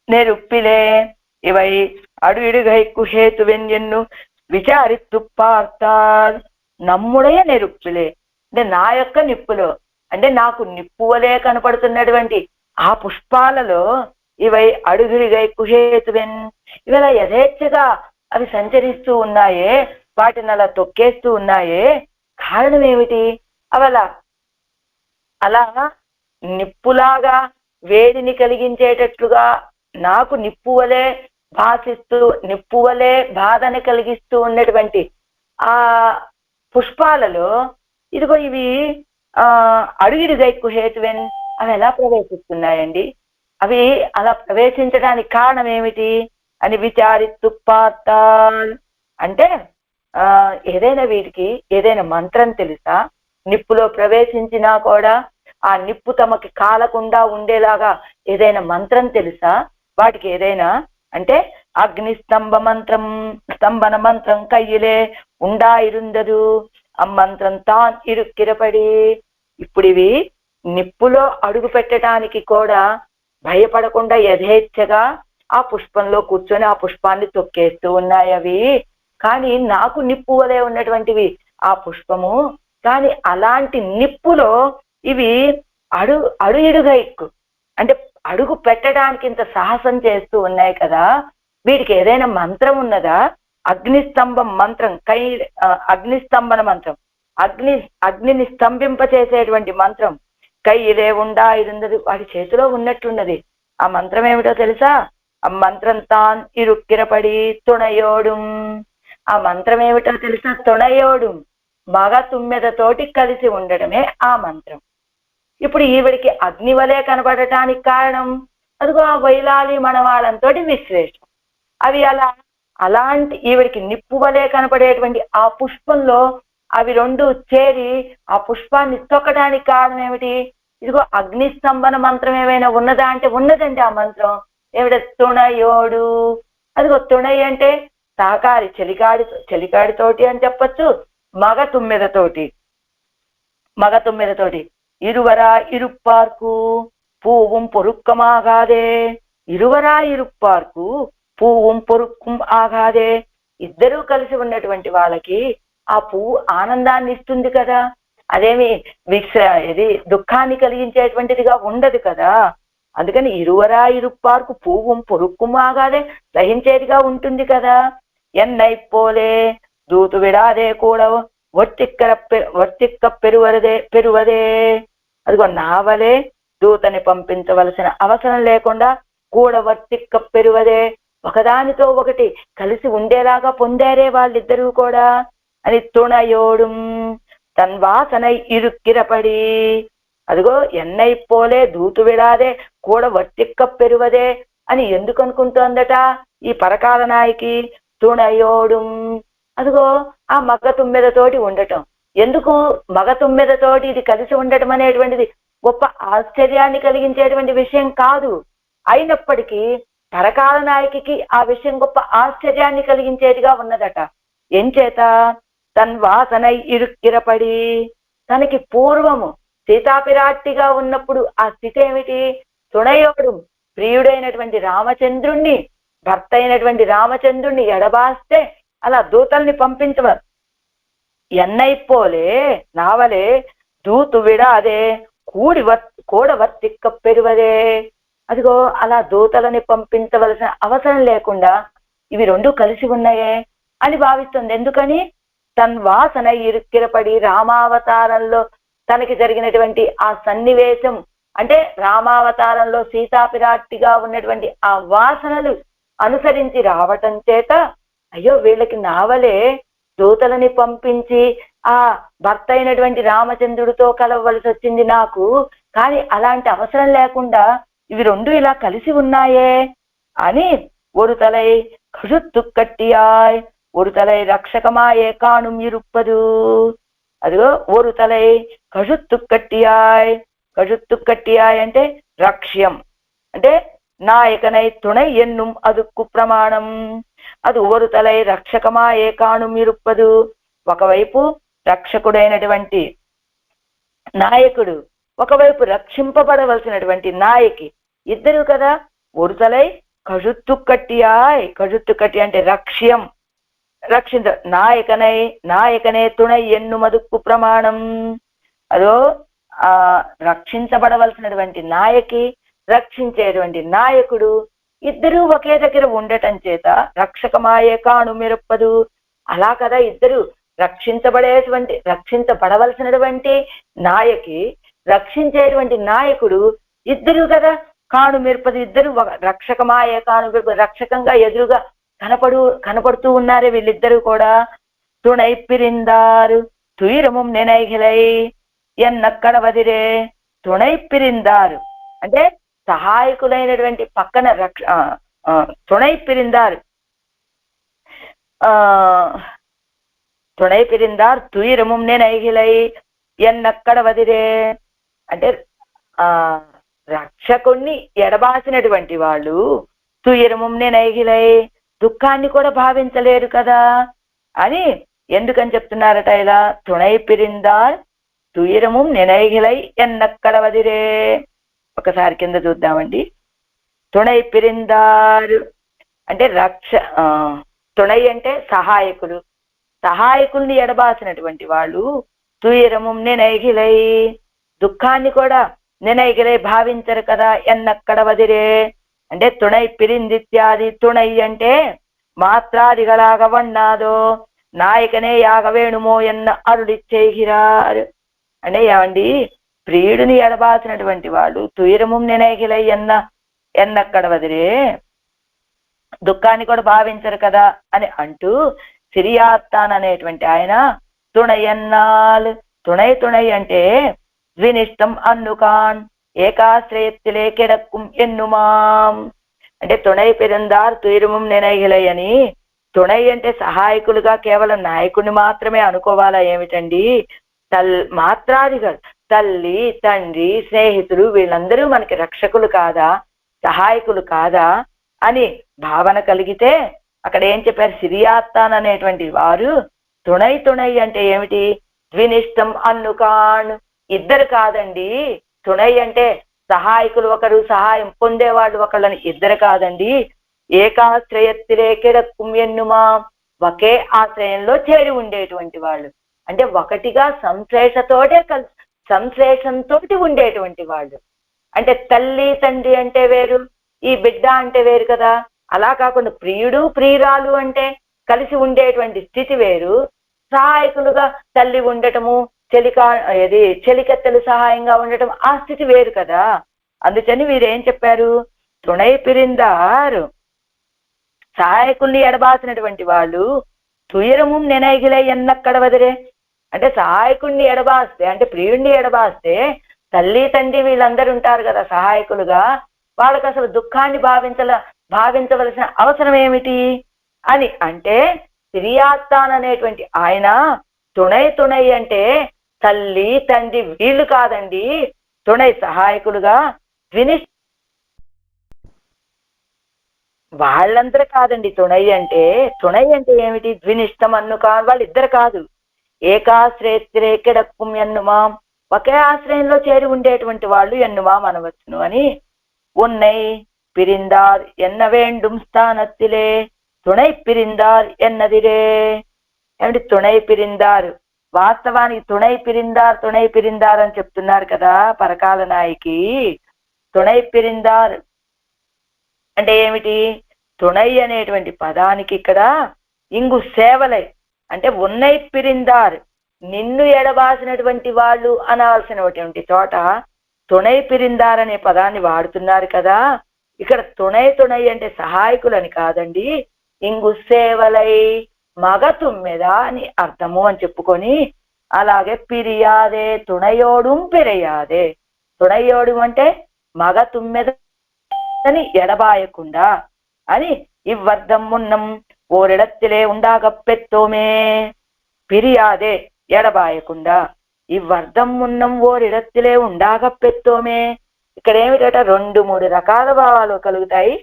நெருப்பிலே இவை அடுஇடுகைக்கு ஹேத்துவென்னு విచారిత్తు పార్తాల్. நம்முடைய నెరుప్పులే అంటే నా యొక్క నిప్పులో, అంటే నాకు నిప్పువలే కనపడుతున్నటువంటి ఆ పుష్పాలలో ఇవై అడుగురిగై కుహేతువెన్ ఇవలా యథేచ్ఛగా అవి సంచరిస్తూ ఉన్నాయే, వాటిని అలా తొక్కేస్తూ ఉన్నాయే. కారణం ఏమిటి? అలా నిప్పులాగా వేడిని కలిగించేటట్లుగా నాకు నిప్పువలే భాషిస్తూ నిప్పువలే బాధని కలిగిస్తూ ఉన్నటువంటి ఆ పుష్పాలలో ఇదిగో ఇవి అడుగిడిగైకు హేతువెన్ అవి ఎలా ప్రవేశిస్తున్నాయండి? అవి అలా ప్రవేశించడానికి కారణం ఏమిటి అని విచారిత్తు పార్తాల్. అంటే ఏదైనా వీటికి ఏదైనా మంత్రం తెలుసా? నిప్పులో ప్రవేశించినా కూడా ఆ నిప్పు తమకి కాలకుండా ఉండేలాగా ఏదైనా మంత్రం తెలుసా వాటికి? ఏదైనా అంటే స్తంభన మంత్రం కయ్యిలే ఉండాయిరుందదు అమ్మంత్రం తాన్ ఇరుక్కిరపడి. ఇప్పుడు ఇవి నిప్పులో అడుగు పెట్టడానికి కూడా భయపడకుండా యథేచ్ఛగా ఆ పుష్పంలో కూర్చొని ఆ పుష్పాన్ని తొక్కేస్తూ ఉన్నాయి అవి. కానీ నాకు నిప్పు వలె ఉన్నటువంటివి ఆ పుష్పము. కానీ అలాంటి నిప్పులో ఇవి అడుగుగా ఎక్కువ అంటే అడుగు పెట్టడానికి ఇంత సాహసం చేస్తూ ఉన్నాయి కదా. వీటికి ఏదైనా మంత్రం ఉన్నదా? అగ్నిస్తంభం మంత్రం అగ్నిస్తంభన మంత్రం, అగ్నిని స్తంభింపచేసేటువంటి మంత్రం కైయిలే ఉండా ఇరుందది వాడి చేతిలో ఉన్నట్లున్నది. ఆ మంత్రం ఏమిటో తెలుసా? ఆ మంత్రం తాన్ ఇరుక్కిరపడి తుణయోడుం. ఆ మంత్రం ఏమిటో తెలుసా? తుణయోడుం, మగ తుమ్మెదతోటి కలిసి ఉండడమే ఆ మంత్రం. ఇప్పుడు ఈవిడికి అగ్ని వలె కనబడటానికి కారణం అదిగో ఆ వైలాలి మనవాళ్ళంతో విశ్లేషం. అవి అలాంటి ఈవిడికి నిప్పు వలె కనపడేటువంటి ఆ పుష్పంలో అవి రెండు చేరి ఆ పుష్పాన్ని తొక్కడానికి కారణం ఏమిటి? ఇదిగో అగ్నిస్తంభన మంత్రం ఏమైనా ఉన్నదా అంటే ఉన్నదండి. ఆ మంత్రం ఏమిట? తుణయోడు. అదిగో తుణయి అంటే సహకారి, చెలికాడితోటి అని చెప్పచ్చు, మగ తుమ్మెదతోటి. ఇరువరా ఇరుప్పార్కు పూவும் పొరుక్కం ఆగాదే. ఇరువరా ఇరుప్పార్కు పూவும் పొరుక్కం ఆగాదే. ఇద్దరూ కలిసి ఉన్నటువంటి వాళ్ళకి ఆ పువ్వు ఆనందాన్ని ఇస్తుంది కదా, అదేమి ఇది దుఃఖాన్ని కలిగించేటువంటిదిగా ఉండదు కదా. అందుకని ఇరువరా ఇరుప్పార్కు పువ్వు పొరుక్కుం ఆగాదే, సహించేదిగా ఉంటుంది కదా. ఎన్నైపోలే దూతు విడాదే కూడా వర్తిక్క పెరువదే. అదిగో నావలే దూతని పంపించవలసిన అవసరం లేకుండా కూడా వర్తిక్క పెరువదే, ఒకదానితో ఒకటి కలిసి ఉండేలాగా పొందారే వాళ్ళిద్దరూ కూడా అని. తుణయోడుం తన్వాసనై ఇరుక్కిరపడి. అదిగో ఎన్నైపోలే దూతు విడాదే కూడా వర్తిక్క పెరువదే అని ఎందుకు అనుకుంటోందట ఈ పరకాల నాయకి? తుణయోడుం, అదిగో ఆ మగ తుమ్మెదతోటి ఉండటం. ఎందుకు మగ తుమ్మెదతోటి ఇది కలిసి ఉండటం అనేటువంటిది గొప్ప ఆశ్చర్యాన్ని కలిగించేటువంటి విషయం కాదు. అయినప్పటికీ పరకాల నాయకి ఆ విషయం గొప్ప ఆశ్చర్యాన్ని కలిగించేదిగా ఉన్నదట. ఏం చేత? తన్వాసనై ఇరుక్కిరపడి. తనకి పూర్వము సీతాపిరాట్టిగా ఉన్నప్పుడు ఆ స్థితి ఏమిటి? తుణయోడు ప్రియుడైనటువంటి రామచంద్రుణ్ణి, భర్త అయినటువంటి రామచంద్రుణ్ణి ఎడబాస్తే అలా దూతల్ని పంపించవ. ఎన్నైపోలే నావలే దూతు విడాదే కూడవర్తిక్క పెరువదే. అదిగో అలా దూతలని పంపించవలసిన అవసరం లేకుండా ఇవి రెండు కలిసి ఉన్నాయే అని భావిస్తుంది. ఎందుకని? తన్వాసన ఇరుక్కిరపడి, రామావతారంలో తనకి జరిగినటువంటి ఆ సన్నివేశం అంటే రామావతారంలో సీతాపిరాట్టిగా ఉన్నటువంటి ఆ వాసనలు అనుసరించి రావటం చేత అయ్యో వీళ్ళకి నావలే దూతలని పంపించి ఆ భర్త అయినటువంటి రామచంద్రుడితో కలవలసి వచ్చింది నాకు, కానీ అలాంటి అవసరం లేకుండా ఇవి రెండు ఇలా కలిసి ఉన్నాయే అని. ఒరుతలై కషుత్తుక్కట్టియాయ్ ఒరుతలై రక్షకమాయే కాణుం ఇరుప్పదు. అదిగో ఒరుతలై కషుత్తుక్కట్టియాయ్ అంటే రక్ష్యం, అంటే నాయకనై తుణై ఎన్నుం అదుక్కు ప్రమాణం. అది ఒరుతలై రక్షకమాయే కాణుం ఇరుప్పదు. ఒకవైపు రక్షకుడైనటువంటి నాయకుడు, ఒకవైపు రక్షింపబడవలసినటువంటి నాయకి, ఇద్దరు కదా. ఒరుతలై కషుత్తుక్కట్టి అంటే రక్ష్యం, నాయకనే తుణై ఎన్ను మదుక్కు ప్రమాణం. అదో రక్షించబడవలసినటువంటి నాయకి, రక్షించేటువంటి నాయకుడు ఇద్దరూ ఒకే దగ్గర ఉండటం చేత రక్షకమాయే కాణు మిరప్పదు. అలా కదా ఇద్దరు రక్షించబడవలసినటువంటి నాయకి, రక్షించేటువంటి నాయకుడు ఇద్దరు కదా కాణు మిరపదు. ఇద్దరు రక్షకమాయే కాణు మిరపదు, రక్షకంగా ఎదురుగా కనపడుతూ ఉన్నారే వీళ్ళిద్దరూ కూడా. తుణై పిరిందారు తుయిరముం నెనైగిలై ఎన్నక్కడ వదిరే. తుణై పిరిందారు అంటే సహాయకులైనటువంటి పక్కన తుణై పిరిందారు తుయిరముం నెనైగిలై ఎన్నక్కడ వదిరే అంటే రక్షకుణ్ణి ఎడబాసినటువంటి వాళ్ళు తుయిరముం నెనైగిలై దుఃఖాన్ని కూడా భావించలేరు కదా అని ఎందుకని చెప్తున్నారట ఇలా. తుణై పిరిందార్ తుయిరముం నెనైగిలై ఎన్నక్కడ వదిరే. ఒకసారి కింద చూద్దామండి. తుణై పిరిందారు అంటే తుణై అంటే సహాయకులు, సహాయకుల్ని ఎడబాసినటువంటి వాళ్ళు. తుయిరముం నెనైగిలై దుఃఖాన్ని కూడా నెనైగిలై భావించరు కదా. ఎన్నక్కడ వదిరే అంటే తుణై పిరిందిత్యాది. తుణై అంటే మాత్రాదిగలాగ వన్నాదో నాయకనే యాగవేణుమో ఎన్న అరుడిచ్చేగిరారు. అంటే ఏమండి, ప్రియుడిని ఎడబాసినటువంటి వాళ్ళు తుయిరముం నెనైగిలై ఎన్నక్కడ వదిరే దుఃఖాన్ని కూడా భావించరు కదా అని అంటూ సిరియాత్తాన్ అనేటువంటి ఆయన తుణయన్నాల్ తుణై అంటే ద్వినిష్టం అన్నుకాన్ ఏకాశ్రయత్తిలే కిడక్కుం ఎన్నుమాం అంటే తుణై పిరందార్ తుయిరముం నెనైగిలై అని తుణై అంటే సహాయకులుగా కేవలం నాయకుడిని మాత్రమే అనుకోవాలా ఏమిటండి? మాత్రాదిగా తల్లి, తండ్రి, స్నేహితులు వీళ్ళందరూ మనకి రక్షకులు కాదా, సహాయకులు కాదా అని భావన కలిగితే అక్కడ ఏం చెప్పారు? సిరియాత్తాన్ అనేటువంటి వారు తుణై అంటే ఏమిటి? ద్వినిష్టం అన్నుకాన్, ఇద్దరు కాదండి. తుణై అంటే సహాయకులు ఒకరు, సహాయం పొందేవాళ్ళు ఒకళ్ళని ఇద్దరు కాదండి. ఏకాశ్రయత్తిరేకెడ కుమ్యన్నుమా, ఒకే ఆశ్రయంలో చేరి ఉండేటువంటి వాళ్ళు, అంటే ఒకటిగా సంశ్లేషంతో ఉండేటువంటి వాళ్ళు. అంటే తల్లి తండ్రి అంటే వేరు, ఈ బిడ్డ అంటే వేరు కదా. అలా కాకుండా ప్రియుడు ప్రియురాలు అంటే కలిసి ఉండేటువంటి స్థితి వేరు. సహాయకులుగా తల్లి ఉండటము, చెలికత్తెలు సహాయంగా ఉండటం, ఆ స్థితి వేరు కదా. అందుకని వీరేం చెప్పారు? తుణై పిరిందారు, సహాయకుల్ని ఎడబాసినటువంటి వాళ్ళు తుయరము నెనైగిలై ఎన్నక్కడ వదిలే, అంటే సహాయకుడిని ఎడబాస్తే, అంటే ప్రియుడిని ఎడబాస్తే తల్లి తండ్రి వీళ్ళందరూ ఉంటారు కదా సహాయకులుగా, వాళ్ళకి అసలు దుఃఖాన్ని భావించవలసిన అవసరం ఏమిటి అని అంటే, సిరియాత్తాన్ అనేటువంటి ఆయన తుణై అంటే తల్లి తండ్రి వీళ్ళు కాదండి, తుణై సహాయకులుగా వాళ్ళందరూ కాదండి. తుణై అంటే ఏమిటి? ద్వినిష్టం అన్నుకా, వాళ్ళిద్దరు కాదు. ఏకాశ్రయత్తిరేకెడక్కుం ఎన్నుమా, ఒకే ఆశ్రయంలో చేరి ఉండేటువంటి వాళ్ళు ఎన్నుమాం అనవచ్చును అని. ఉన్నై పిరిందార్ ఎన్న వేండుం స్థానత్తిలే తుణై పిరిందార్ ఎన్నదిరే. ఏమిటి తుణై పిరిందారు? వాస్తవానికి తుణై పిరిందార్ అని చెప్తున్నారు కదా పరకాల నాయకి. తుణై పిరిందార్ అంటే ఏమిటి? తుణై అనేటువంటి పదానికి ఇక్కడ ఇంగు సేవలై అంటే ఉన్నై పిరిందార్, నిన్ను ఎడబాసినటువంటి వాళ్ళు అనాల్సినటువంటి చోట తుణై పిరిందార్ అనే పదాన్ని వాడుతున్నారు కదా. ఇక్కడ తుణై అంటే సహాయకులని కాదండి, ఇంగు సేవలై మగ తుమ్మెద అని అర్థము అని చెప్పుకొని, అలాగే పిరియాదే తుణయోడు పిరయాదే, తుణయోడు అంటే మగ తుమ్మెదని ఎడబాయకుండా అని. ఇవ్వర్ధం మున్నం ఓరిడత్తిలే ఉండాగప్పెత్తోమే, పిరియాదే ఎడబాయకుండా, ఇవ్వర్ధం మున్నం ఓరిడత్తిలే ఉండాగప్పెత్తోమే. ఇక్కడ ఏమిటట? 2-3 రకాల భావాలు కలుగుతాయి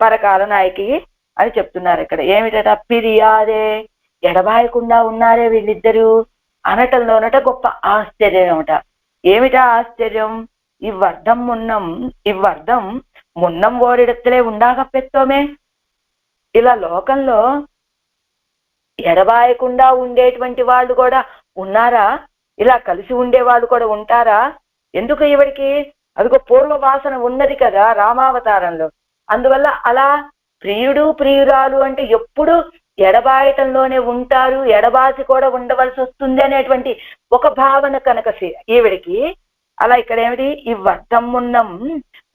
పరకాల నాయకి అని చెప్తున్నారు. ఇక్కడ ఏమిటట? పిరియాదే, ఎడబాయకుండా ఉన్నారే వీళ్ళిద్దరూ అనటంలోనట గొప్ప ఆశ్చర్యం ఏమిట. ఏమిటా ఆశ్చర్యం? ఇవ్వర్ధం మున్నం ఓరిడత్తిలే ఉండాగప్పెత్తోమే. ఇలా లోకంలో ఎడబాయకుండా ఉండేటువంటి వాళ్ళు కూడా ఉన్నారా? ఇలా కలిసి ఉండేవాళ్ళు కూడా ఉంటారా? ఎందుకు ఈవిడికి అదిగో పూర్వ వాసన ఉన్నది కదా రామావతారంలో. అందువల్ల అలా ప్రియుడు ప్రియురాలు అంటే ఎప్పుడు ఎడబాయటంలోనే ఉంటారు, ఎడబాసి కూడా ఉండవలసి వస్తుంది అనేటువంటి ఒక భావన కనుక ఈవిడికి. అలా ఇక్కడ ఏమిటి? ఇవ్వర్ధం మున్నం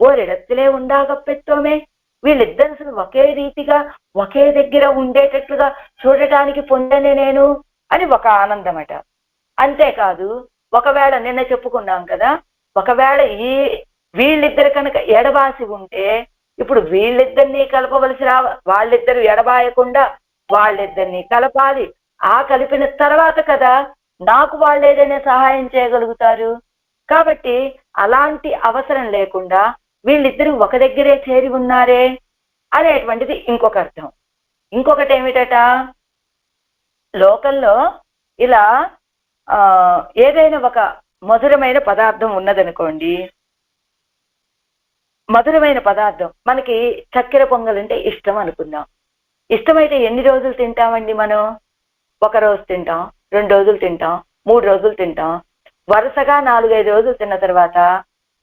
ఓరిడత్తిలే ఉండాగప్పెత్తోమే, వీళ్ళిద్దరు అసలు ఒకే రీతిగా ఒకే దగ్గర ఉండేటట్లుగా చూడటానికి పొందనే నేను అని ఒక ఆనందమట. అంతేకాదు, ఒకవేళ నిన్న చెప్పుకున్నాం కదా, ఒకవేళ వీళ్ళిద్దరు కనుక ఎడబాసి ఉంటే ఇప్పుడు వీళ్ళిద్దరినీ కలపవలసి వాళ్ళిద్దరు ఎడబాయకుండా వాళ్ళిద్దరినీ కలపాలి. ఆ కలిపిన తర్వాత కదా నాకు వాళ్ళు ఏదైనా సహాయం చేయగలుగుతారు. కాబట్టి అలాంటి అవసరం లేకుండా వీళ్ళిద్దరూ ఒక దగ్గరే చేరి ఉన్నారే అనేటువంటిది ఇంకొక అర్థం. ఇంకొకటి ఏమిటట? లోకంలో ఇలా ఏదైనా ఒక మధురమైన పదార్థం ఉన్నదనుకోండి, మధురమైన పదార్థం మనకి చక్కెర పొంగల్ అంటే ఇష్టం అనుకుందాం. ఇష్టమైతే ఎన్ని రోజులు తింటామండి మనం? 1 రోజు తింటాం, 2 రోజులు తింటాం, 3 రోజులు తింటాం. వరుసగా 4-5 రోజులు తిన్న తర్వాత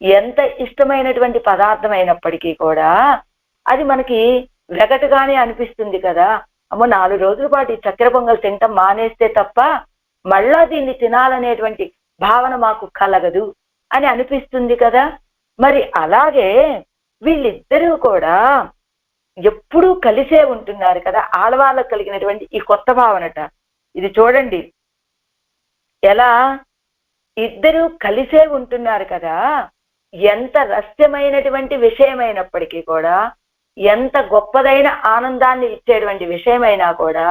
ఎంత ఇష్టమైనటువంటి పదార్థం అయినప్పటికీ కూడా అది మనకి వెగటుగానే అనిపిస్తుంది కదా. అమ్మో 4 రోజుల పాటు ఈ చక్కెర పొంగల్ తింటాం మానేస్తే తప్ప మళ్ళా దీన్ని తినాలనేటువంటి భావన మాకు కలగదు అని అనిపిస్తుంది కదా. మరి అలాగే వీళ్ళిద్దరూ కూడా ఎప్పుడూ కలిసే ఉంటున్నారు కదా. ఆడవాళ్ళకు కలిగినటువంటి ఈ కొత్త భావనట ఇది చూడండి, ఎలా ఇద్దరూ కలిసే ఉంటున్నారు కదా. ఎంత రహస్యమైనటువంటి విషయమైనప్పటికీ కూడా ఎంత గొప్పదైన ఆనందాన్ని ఇచ్చేటువంటి విషయమైనా కూడా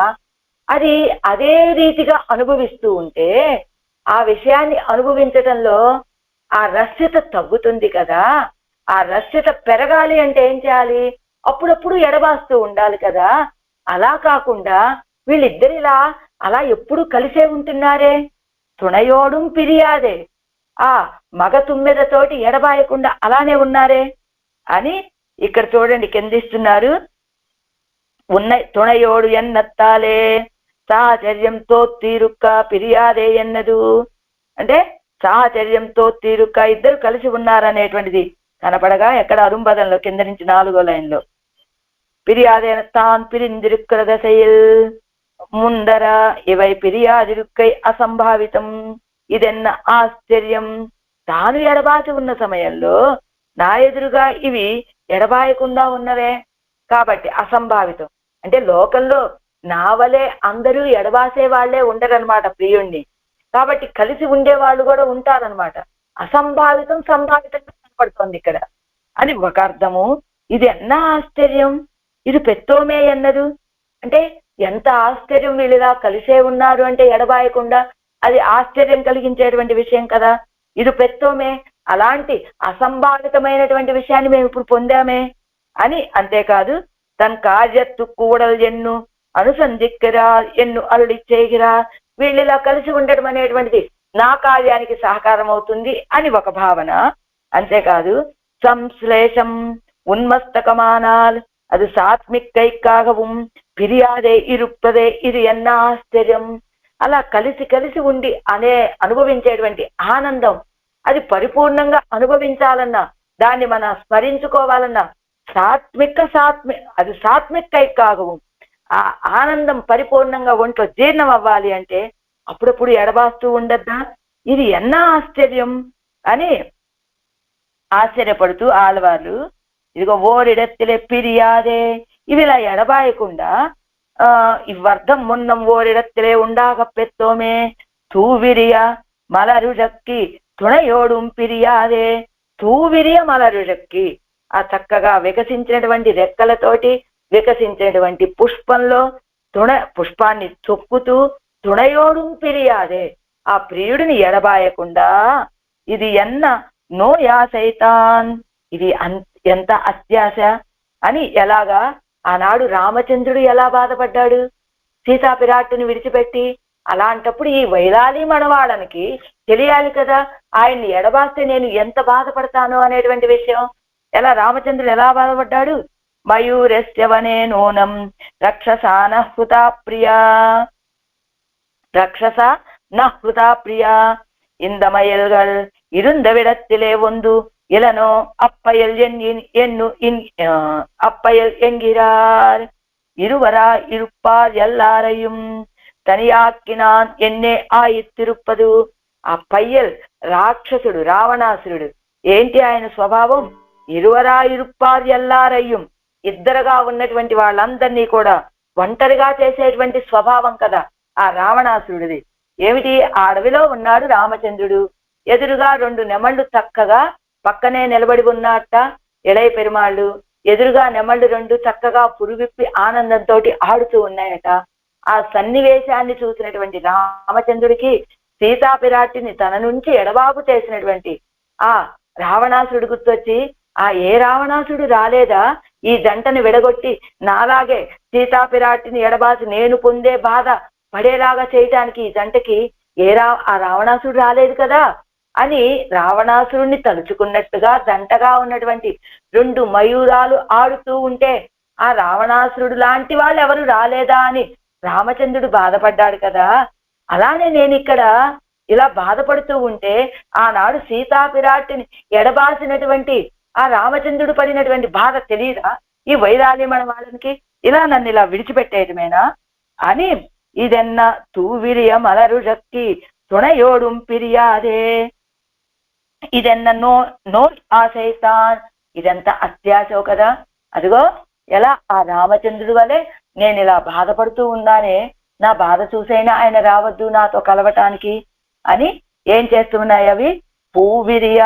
అది అదే రీతిగా అనుభవిస్తూ ఉంటే ఆ విషయాన్ని అనుభవించటంలో ఆ రస్యత తగ్గుతుంది కదా. ఆ రస్యత పెరగాలి అంటే ఏం చేయాలి? అప్పుడప్పుడు ఎడబాస్తూ ఉండాలి కదా. అలా కాకుండా వీళ్ళిద్దరిలా అలా ఎప్పుడు కలిసే ఉంటున్నారే. తుణయోడుం పిరియాదే, ఆ మగ తుమ్మెదతోటి ఎడబాయకుండా అలానే ఉన్నారే అని ఇక్కడ చూడండి కిందిస్తున్నారు. ఉన్న తుణయోడు ఎన్నత్తాలే సాహచర్యంతో తీరుక్క పిరియాదే ఎన్నదు. అంటే సాహచర్యంతో తీరుక్క ఇద్దరు కలిసి ఉన్నారనేటువంటిది కనపడగా ఎక్కడ అరుంబదంలో కింద నుంచి 4వ లైన్లో పిరియాదేన తాన్ పిరిందిరుక్కల దశയിൽ ముందర ఇవై పిరియాదిరుక్కై అసంభావితం ఇదెన్న ఆశ్చర్యం. తాను ఎడబాసి ఉన్న సమయంలో నా ఎదురుగా ఇవి ఎడబాయకుండా ఉన్నవే కాబట్టి అసంభావితం. అంటే లోకంలో నా వలే అందరూ ఎడబాసే వాళ్లే ఉండరనమాట ప్రియుణ్ణి. కాబట్టి కలిసి ఉండే వాళ్ళు కూడా ఉంటారనమాట. అసంభావితం సంభావితంగా కనపడుతోంది ఇక్కడ అని ఒక అర్థము. ఇది ఎన్న ఆశ్చర్యం, ఇది పెత్తోమే అన్నదు. అంటే ఎంత ఆశ్చర్యం, వీళ్ళిలా కలిసే ఉన్నారు అంటే ఎడబాయకుండా, అది ఆశ్చర్యం కలిగించేటువంటి విషయం కదా. ఇది పెత్తోమే, అలాంటి అసంభావితమైనటువంటి విషయాన్ని మేము ఇప్పుడు పొందామే అని. అంతేకాదు తన కార్యత్తు కూడలు ఎన్ను అనుసంధిక్కిరా ఎన్ను అరుడిచ్చేగిరా, వీళ్ళిలా కలిసి ఉండటం అనేటువంటిది నా కార్యానికి సహకారం అవుతుంది అని ఒక భావన. అంతేకాదు సంశ్లేషం ఉన్మస్తకమానాల్ అది సాత్మికైకాగவும் పిరియాదే ఇరుప్పదే ఇది ఎన్న ఆశ్చర్యం. అలా కలిసి కలిసి ఉండి అనుభవించేటువంటి ఆనందం అది పరిపూర్ణంగా అనుభవించాలన్నా, దాన్ని మనం స్మరించుకోవాలన్నా అది సాత్మికైకాగவும் ఆ ఆనందం పరిపూర్ణంగా ఒంట్లో జీర్ణం అవ్వాలి అంటే అప్పుడప్పుడు ఎడబాస్తూ ఉండద్దా. ఇది ఎన్న ఆశ్చర్యం అని ఆశ్చర్యపడుతూ ఆళ్వార్లు ఇదిగో ఓరిడత్తిలే పిరియాదే, ఇవి ఇలా ఎడబాయకుండా ఇవ్వర్థం మున్నం ఓరిడత్తిలే ఉండాక పెత్తోమే తూవిరియ మలరుజక్కి తుణయోడుం పిరియాదే. తూవిరియ మలరుజక్కి, ఆ చక్కగా వికసించినటువంటి రెక్కలతోటి వికసించినటువంటి పుష్పంలో పుష్పాన్ని చొక్కుతూ తుణయోడుం పిరియాదే, ఆ ప్రియుడిని ఎడబాయకుండా ఇది ఎన్న నో యాసైతాన్, ఇది ఎంత అత్యాశ అని. ఎలాగా ఆనాడు రామచంద్రుడు ఎలా బాధపడ్డాడు సీతాపిరాట్టుని విడిచిపెట్టి. అలాంటప్పుడు ఈ వైలాలి మనవాళ్ళనికి తెలియాలి కదా, ఆయన్ని ఎడబాస్తే నేను ఎంత బాధపడతాను అనేటువంటి విషయం. ఎలా రామచంద్రుడు ఎలా బాధపడ్డాడు? మయూరస్యవనే నూనం రక్షసా నహృతా ప్రియా, రక్షస నహృతా ప్రియా இந்த மயல்கள் இருந்த விடத்திலே ஒன்று இளனோ அப்பயல் என்னு அப்பயல் என்கிறார். இருவரா இருப்பார் எல்லாரையும் తనియాక్కినాన్ ఎన్నే ఆయిత్తిరుప్పదు. ఆ పయ్యల్ రాక్షసుడు రావణాసురుడు ఏంటి ఆయన స్వభావం? ఇరువరా ఇరుప్పార్ ఎల్లారయ్యం, ఇద్దరుగా ఉన్నటువంటి వాళ్ళందరినీ కూడా ఒంటరిగా చేసేటువంటి స్వభావం కదా ఆ రావణాసురుడిది. ఏమిటి? ఆ అడవిలో ఉన్నాడు రామచంద్రుడు, ఎదురుగా 2 నెమళ్ళు చక్కగా పక్కనే నిలబడి ఉన్నట్ట ఇళయ పెరుమాళ్ళు, ఎదురుగా నెమళ్ళు 2 చక్కగా పురువిప్పి ఆనందంతో ఆడుతూ ఉన్నాయట. ఆ సన్నివేశాన్ని చూసినటువంటి రామచంద్రుడికి సీతాపిరాటిని తన నుంచి ఎడబాపు చేసినటువంటి ఆ రావణాసురుడు గుర్తొచ్చి, ఏ రావణాసుడు రాలేదా ఈ జంటను విడగొట్టి నాలాగే సీతాపిరాటిని ఎడబాసి నేను పొందే బాధ పడేలాగా చేయటానికి ఈ జంటకి ఆ రావణాసుడు రాలేదు కదా అని రావణాసురుణ్ణి తలుచుకున్నట్టుగా జంటగా ఉన్నటువంటి 2 మయూరాలు ఆడుతూ ఉంటే ఆ రావణాసురుడు లాంటి వాళ్ళు ఎవరు రాలేదా అని రామచంద్రుడు బాధపడ్డాడు కదా. అలానే నేను ఇక్కడ ఇలా బాధపడుతూ ఉంటే ఆనాడు సీతాపిరాటిని ఎడబాసినటువంటి ఆ రామచంద్రుడు పడినటువంటి బాధ తెలియదా ఈ వైరాలి మన వాళ్ళకి? ఇలా నన్ను ఇలా విడిచిపెట్టేయటమేనా అని. ఇదెన్న తూవిరియ మలరుజక్కి తుణయోడుం పిరియాదే, ఇదెన్న నో ఆశైతాన్, ఇదంతా అత్యాశో కదా. అదిగో ఎలా ఆ రామచంద్రుడి వలె నేను ఇలా బాధపడుతూ ఉన్నానే, నా బాధ చూసైనా ఆయన రావద్దు నాతో కలవటానికి అని ఏం చేస్తున్నాయి అవి? పూవిరియ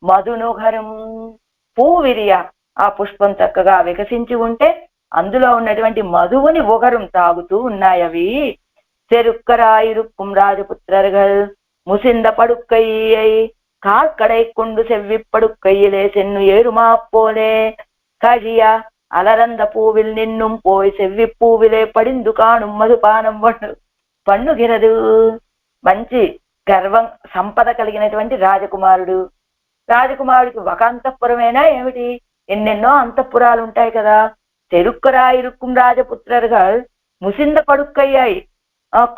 మధునుఘరం. పూవిరియ ఆ పుష్పం చక్కగా వికసించి ఉంటే అందులో ఉన్నటువంటి మధువుని ఒగరం తాగుతూ ఉన్నాయి అవి. చెరుక్కరాయిరుక్కుం రాజపుత్రர்கள் ముసింద పడుక్కయ్యై கார்கடை கொண்டு செவ்வி படுக்கையிலே சென்னு ஏறுமா போலே கழிய అలరంద పూవిల్ నిన్నుం పోయి సెవ్వి పూవిలే పడిందు కాను మధుపానం పన్నుగిరదు. మంచి గర్వం సంపద కలిగినటువంటి రాజకుమారుడు. రాజకుమారుడికి ఒక అంతఃపురమేనా ఏమిటి, ఎన్నెన్నో అంతఃపురాలు ఉంటాయి కదా. చెరుక్కరాయిరుక్కుం రాజపుత్రர்கள் ముసింద పడుక్కయ్యాయి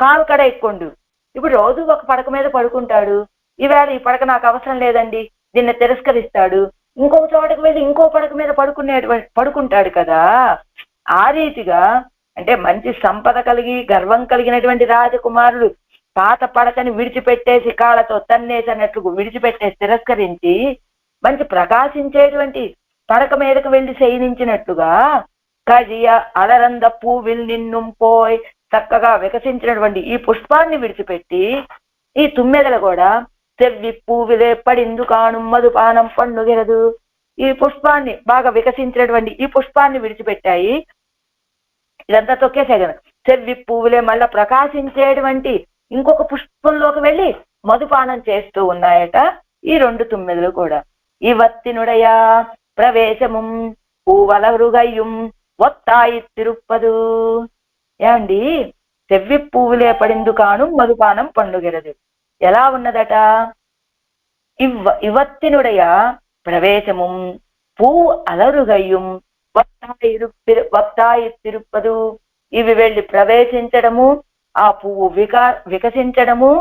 కాల్కడ ఎక్కొండు. ఇప్పుడు రోజు ఒక పడక మీద పడుకుంటాడు. ఈవేళ ఈ పడక నాకు అవసరం లేదండి, దీన్ని తిరస్కరిస్తాడు. ఇంకొక చోటకు వెళ్ళి ఇంకో పడక మీద పడుకుంటాడు కదా. ఆ రీతిగా అంటే మంచి సంపద కలిగి గర్వం కలిగినటువంటి రాజకుమారుడు పాత పడకని విడిచిపెట్టేసి కాళ్ళతో తన్నేసినట్లు విడిచిపెట్టేసి తిరస్కరించి మంచి ప్రకాశించేటువంటి పడక మీదకు వెళ్ళి శయనించినట్లుగా కజియ అలరంద పూవిల్ నిన్నుం పోయ్ చక్కగా వికసించినటువంటి ఈ పుష్పాన్ని విడిచిపెట్టి ఈ తుమ్మెదలు కూడా చెవ్వి పూవిలే పడిందు కాను మధుపానం పన్నుగిరదు. ఈ పుష్పాన్ని బాగా వికసించినటువంటి ఈ పుష్పాన్ని విడిచిపెట్టాయి. ఇదంతా తొక్కేసే కదా. చెవ్వి పువ్వులే మళ్ళా ప్రకాశించేటువంటి ఇంకొక పుష్పంలోకి వెళ్ళి మధుపానం చేస్తూ ఉన్నాయట ఈ రెండు తుమ్మెదలు కూడా. ఇవత్తినుడయ ప్రవేశముం పూవలరుగయ్యం ఒత్తాయి తిరుప్పదు. ఏమండి, చెవ్వి పువ్వులే పడిందు కాను మధుపానం పండుగెరదు ఎలా ఉన్నదట. ఇవత్తినుడయ ప్రవేశముం పూ అలరుగయ్యం వత్తాయి తిరుప్పదు. ఇవి వెళ్ళి ప్రవేశించడము, ఆ పువ్వు వికసించడము,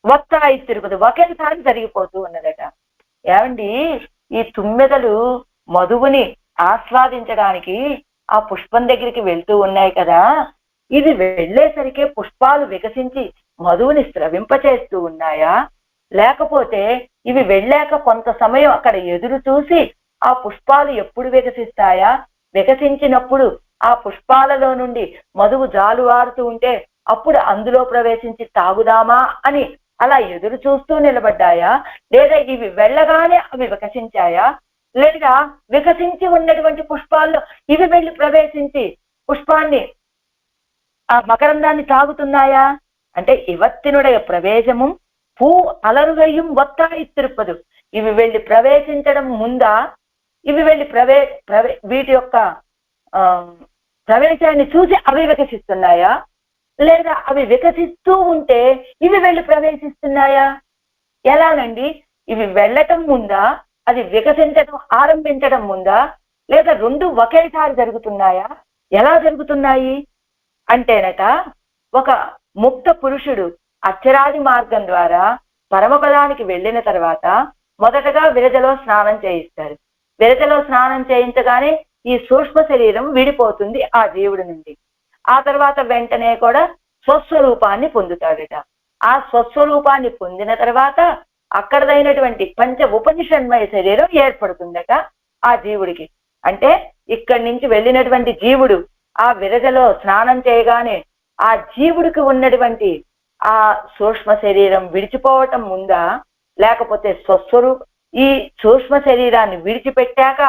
వత్తాయి తిరుపతి ఒకేసారి జరిగిపోతూ ఉన్నదట. ఏమండి, ఈ తుమ్మెదలు మధువుని ఆస్వాదించడానికి ఆ పుష్పం దగ్గరికి వెళ్తూ ఉన్నాయి కదా. ఇవి వెళ్ళేసరికే పుష్పాలు వికసించి మధువుని స్రవింపచేస్తూ ఉన్నాయా, లేకపోతే ఇవి వెళ్ళాక కొంత సమయం అక్కడ ఎదురు చూసి ఆ పుష్పాలు ఎప్పుడు వికసిస్తాయా, వికసించినప్పుడు ఆ పుష్పాలలో నుండి మధువు జాలువారుతూ ఉంటే అప్పుడు అందులో ప్రవేశించి తాగుదామా అని అలా ఎదురు చూస్తూ నిలబడ్డాయా, లేదా ఇవి వెళ్ళగానే అవి వికసించాయా, లేదా వికసించి ఉన్నటువంటి పుష్పాల్లో ఇవి వెళ్ళి ప్రవేశించి పుష్పాన్ని ఆ మకరందాన్ని తాగుతున్నాయా అంటే ఇవత్తినుடைய ప్రవేశము పూ అలరుగయ్యం వత్తాయి తిరుపదు. ఇవి వెళ్ళి ప్రవేశించడం ముందా, ఇవి వెళ్ళి వీటి యొక్క ప్రవేశాన్ని చూసి అవి వికసిస్తున్నాయా, లేదా అవి వికసిస్తూ ఉంటే ఇవి వెళ్ళి ప్రవేశిస్తున్నాయా? ఎలానండి, ఇవి వెళ్ళటం ముందా, అది వికసించడం ఆరంభించడం ముందా, లేదా రెండు ఒకేసారి జరుగుతున్నాయా, ఎలా జరుగుతున్నాయి అంటేనట ఒక ముక్త పురుషుడు అక్షరాది మార్గం ద్వారా పరమపదానికి వెళ్ళిన తర్వాత మొదటగా విరజలో స్నానం చేయిస్తారు. విరజలో స్నానం చేయించగానే ఈ సూక్ష్మ శరీరం విడిపోతుంది ఆ జీవుడి నుండి. ఆ తర్వాత వెంటనే కూడా స్వస్వరూపాన్ని పొందుతాడట. ఆ స్వస్వరూపాన్ని పొందిన తర్వాత అక్కడదైనటువంటి పంచ ఉపనిషన్మయ శరీరం ఏర్పడుతుందట ఆ జీవుడికి. అంటే ఇక్కడి నుంచి వెళ్ళినటువంటి జీవుడు ఆ విరజలో స్నానం చేయగానే ఆ జీవుడికి ఉన్నటువంటి ఆ సూక్ష్మ శరీరం విడిచిపోవటం ముందా, లేకపోతే ఈ సూక్ష్మ శరీరాన్ని విడిచిపెట్టాక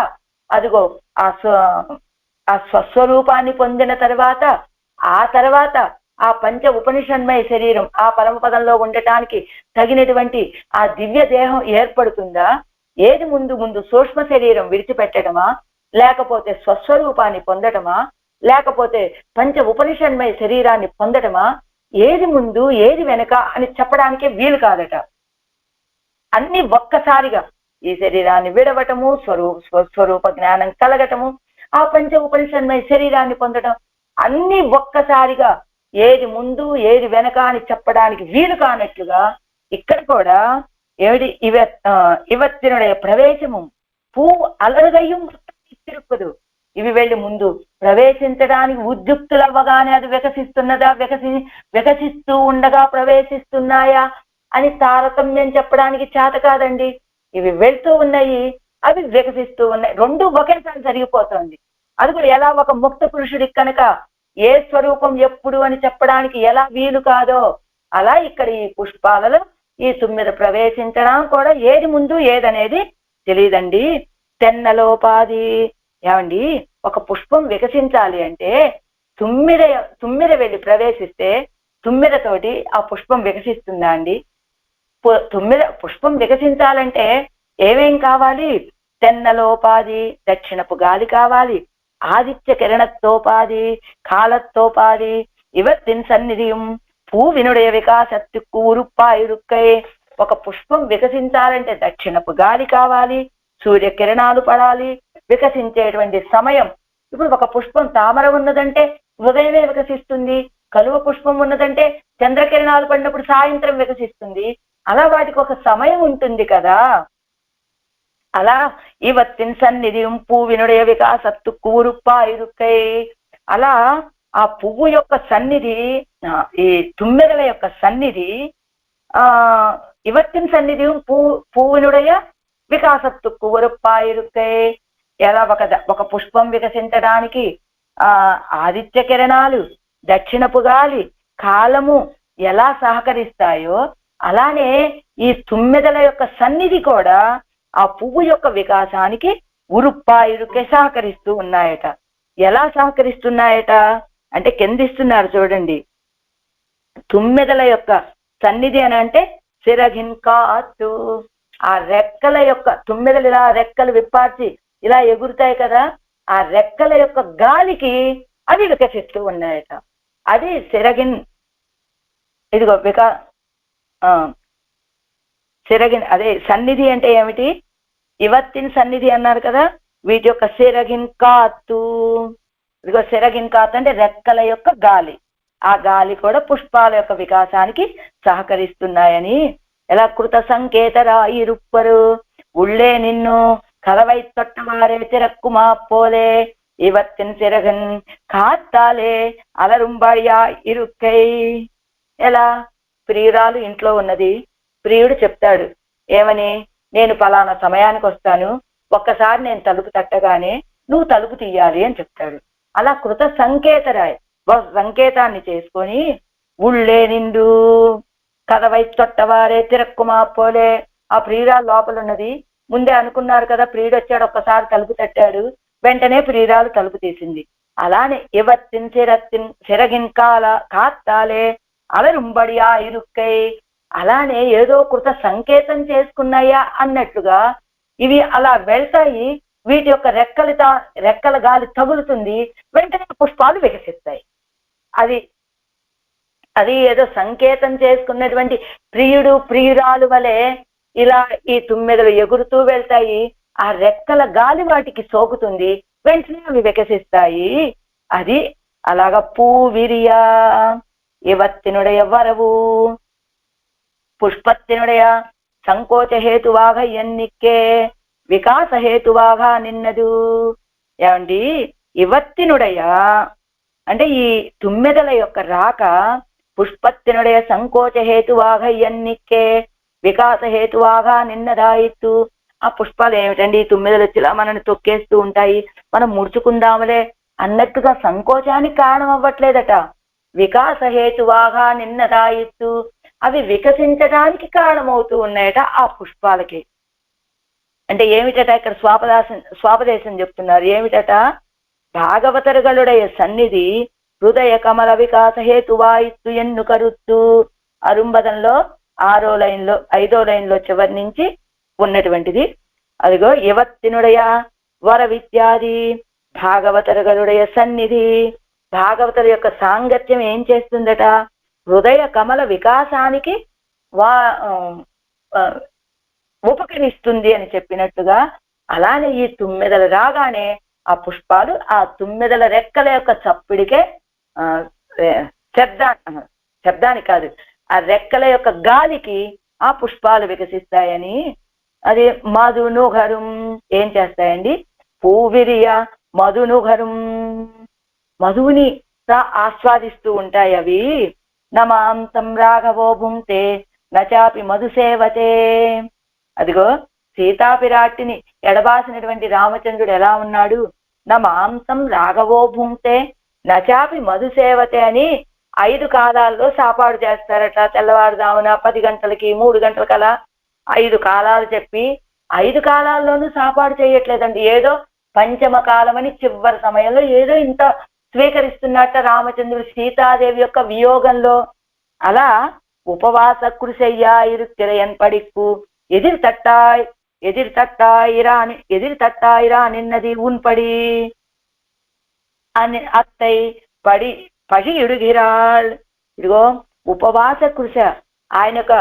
అదిగో ఆ స్వస్వరూపాన్ని పొందిన తర్వాత ఆ తర్వాత ఆ పంచ ఉపనిషన్మయ శరీరం ఆ పరమపదంలో ఉండటానికి తగినటువంటి ఆ దివ్య దేహం ఏర్పడుతుందా? ఏది ముందు సూక్ష్మ శరీరం విడిచిపెట్టడమా, లేకపోతే స్వస్వరూపాన్ని పొందటమా, లేకపోతే పంచ ఉపనిషన్మయ శరీరాన్ని పొందటమా? ఏది ముందు ఏది వెనక అని చెప్పడానికే వీలు కాదట. అన్ని ఒక్కసారిగా ఈ శరీరాన్ని విడవటము, స్వరూప జ్ఞానం కలగటము, ఆ పంచ ఉపనిషన్మయ శరీరాన్ని పొందటం అన్ని ఒక్కసారిగా ఏది ముందు ఏది వెనక అని చెప్పడానికి వీలు కానట్లుగా ఇక్కడ కూడా ఏమిటి ఇవత్తినుடைய ప్రవేశము పూ అలరుగయ్యం తిరుపదు. ఇవి వెళ్ళి ముందు ప్రవేశించడానికి ఉద్యుక్తులవ్వగానే అది వికసిస్తున్నదా, వికసిస్తూ ఉండగా ప్రవేశిస్తున్నాయా అని తారతమ్యం చెప్పడానికి చేత కాదండి. ఇవి వెళ్తూ ఉన్నాయి, అవి వికసిస్తూ ఉన్నాయి, రెండు ఒకేసారి జరిగిపోతుంది. అది కూడా ఎలా ఒక ముక్త పురుషుడికి కనుక ఏ స్వరూపం ఎప్పుడు అని చెప్పడానికి ఎలా వీలు కాదో అలా ఇక్కడ ఈ పుష్పాలలో ఈ తుమ్మిద ప్రవేశించడం కూడా ఏది ముందు ఏదనేది తెలియదండి. తెన్నలోపాది. ఏమండి, ఒక పుష్పం వికసించాలి అంటే తుమ్మిద వెళ్ళి ప్రవేశిస్తే తుమ్మిదతోటి ఆ పుష్పం వికసిస్తుందా అండి? పుష్పం వికసించాలంటే ఏమేం కావాలి? తెన్నలోపాది, దక్షిణపు గాలి కావాలి. ఆదిత్య కిరణత్తోపాది, కాలత్తోపాది. ఇవత్తిన్ సన్నిధియం పూవినుடைய వికాసత్తుకు ఉరుప్పాయిరుక్కై. ఒక పుష్పం వికసించాలంటే దక్షిణపు గాలి కావాలి, సూర్యకిరణాలు పడాలి, వికసించేటువంటి సమయం. ఇప్పుడు ఒక పుష్పం తామర ఉన్నదంటే ఉదయమే వికసిస్తుంది, కలువ పుష్పం ఉన్నదంటే చంద్రకిరణాలు పడినప్పుడు సాయంత్రం వికసిస్తుంది. అలా వాటికి ఒక సమయం ఉంటుంది కదా. అలా ఇవత్తిన్ సన్నిధిం పూవినుடைய వికాసత్తుకు ఉరుప్పాయిరుక్కై. అలా ఆ పువ్వు యొక్క సన్నిధి, ఈ తుమ్మెదల యొక్క సన్నిధి, ఇవత్తిన్ సన్నిధిం పువ్వునుடைய వికాసత్తుకు ఉరుప్పాయిరుక్కై. ఎలా ఒక పుష్పం వికసించడానికి ఆదిత్య కిరణాలు, దక్షిణపు గాలి, కాలము ఎలా సహకరిస్తాయో అలానే ఈ తుమ్మెదల యొక్క సన్నిధి కూడా ఆ పువ్వు యొక్క వికాసానికి ఉరుప్పాయిరుకే సహకరిస్తూ ఉన్నాయట. ఎలా సహకరిస్తున్నాయట అంటే కిందిస్తున్నారు చూడండి. తుమ్మెదల యొక్క సన్నిధి అని అంటే సిరగిన్ కాత్తు. ఆ రెక్కల యొక్క, తుమ్మెదలు ఇలా రెక్కలు విప్పార్చి ఇలా ఎగురుతాయి కదా, ఆ రెక్కల యొక్క గాలికి అవి వికసిస్తూ ఉన్నాయట. అది సిరగిన్. ఇదిగో సిరగిన్, అదే సన్నిధి అంటే ఏమిటి? ఇవత్తిన్ సన్నిధి అన్నారు కదా, వీటి యొక్క సిరగిన్ కాత్తు. ఇదిగో సిరగిన్ కాత్తు అంటే రెక్కల యొక్క గాలి. ఆ గాలి కూడా పుష్పాల యొక్క వికాసానికి సహకరిస్తున్నాయని. ఎలా కృత సంకేతరాయిరుప్పరు ఉళ్ళే నిన్ను కలవై తొట్టవారే తిరక్కుమా పోలే ఇవత్తిన్ సిరగన్ కాత్తాలే అలరుంబడియా ఇరుక్కై. ఎలా? ప్రియురాలు ఇంట్లో ఉన్నది, ప్రియుడు చెప్తాడు ఏమని, నేను పలానా సమయానికి వస్తాను, ఒక్కసారి నేను తలుపు తట్టగానే నువ్వు తలుపు తీయాలి అని చెప్తాడు. అలా కృత సంకేతరాయ్ సంకేతాన్ని చేసుకొని ఉళ్ళే నిండు కదవై తొట్టవారే తిరక్కుమా పోలే. ఆ ప్రియురాలు లోపల ఉన్నది, ముందే అనుకున్నారు కదా, ప్రియుడు వచ్చాడు, ఒక్కసారి తలుపు తట్టాడు, వెంటనే ప్రియురాలు తలుపు తీసింది. అలానే ఇవత్తిన్ సిరగిన్ కాత్తాలే అలరుంబడియా ఇరుక్కై. అలానే ఏదో కృత సంకేతం చేసుకున్నాయా అన్నట్లుగా ఇవి అలా వెళ్తాయి. వీటి యొక్క రెక్కల గాలి తగులుతుంది, వెంటనే పుష్పాలు వికసిస్తాయి. అది ఏదో సంకేతం చేసుకున్నటువంటి ప్రియుడు ప్రియురాలు వలె ఇలా ఈ తుమ్మెదలు ఎగురుతూ వెళ్తాయి. ఆ రెక్కల గాలి వాటికి సోకుతుంది, వెంటనే అవి వికసిస్తాయి. అది అలాగా పూవిరియా ఇవత్తినుடைய వరవు పుష్పత్తినుடைய సంకోచ హేతువాగ ఎన్నిక్కే వికాస హేతువాగ నిన్నదు. ఏమండి, ఇవత్తినుடைய అంటే ఈ తుమ్మెదల యొక్క రాక పుష్పత్తినుடைய సంకోచ హేతువాగ ఎన్నిక్కే వికాస హేతువాగా నిన్నదాయిత్తు. ఆ పుష్పాలు ఏమిటండి, తుమ్మెదలు వచ్చిలా మనల్ని తొక్కేస్తూ ఉంటాయి, మనం ముడుచుకుందాములే అన్నట్టుగా సంకోచానికి కారణం అవ్వట్లేదట. వికాస హేతువాగా నిన్నదాయిత్తు, అవి వికసించడానికి కారణమవుతూ ఉన్నాయట ఆ పుష్పాలకి. అంటే ఏమిటట ఇక్కడ స్వాపదేశం చెప్తున్నారు. ఏమిటట? భాగవతరుగలుడయ సన్నిధి హృదయ కమల వికాస హేతువాయిత్తు ఎన్ను కరుత్తు. అరుంబదంలో 6వ లైన్లో 5వ లైన్లో చివరి నుంచి ఉన్నటువంటిది. అదిగో ఇవత్తినుడయ వర విద్యాది భాగవతరుగలుడయ సన్నిధి. భాగవతుల యొక్క సాంగత్యం ఏం చేస్తుందట? హృదయ కమల వికాసానికి ఉపకరిస్తుంది అని చెప్పినట్టుగా, అలానే ఈ తుమ్మెదలు రాగానే ఆ పుష్పాలు ఆ తుమ్మెదల రెక్కల యొక్క చప్పిడికే శబ్దానికి కాదు, ఆ రెక్కల యొక్క గాలికి ఆ పుష్పాలు వికసిస్తాయని. అది మధునుఘరం ఏం చేస్తాయండి? పూవిరియ మధునుఘరం, మధువుని ఆస్వాదిస్తూ ఉంటాయి అవి. నమాంతం రాఘవో భుంక్తే నచాపి మధుసేవతే. అదిగో సీతాపిరాటిని ఎడబాసినటువంటి రామచంద్రుడు ఎలా ఉన్నాడు? నమాంసం రాఘవో భుంక్తే నచాపి మధుసేవతే అని 5 కాలాల్లో సాపాడు చేస్తారట. తెల్లవారుదామున 10 గంటలకి 3 గంటలకి అలా 5 కాలాలు చెప్పి 5 కాలాల్లోనూ సాపాడు చేయట్లేదండి. ఏదో పంచమ కాలం అని చివరి సమయంలో ఏదో ఇంత స్వీకరిస్తున్నట్ట రామచంద్రుడు సీతాదేవి యొక్క వియోగంలో. అలా ఉపవాస కృషయ్యా ఇరుక్కిరయన్ పడిక్కు ఎదిరి తట్టాయిరా నిన్నది ఉన్పడి అని అత్తై పడి ఇడుగిరాళ్. ఇదిగో ఉపవాస కృష ఆయన యొక్క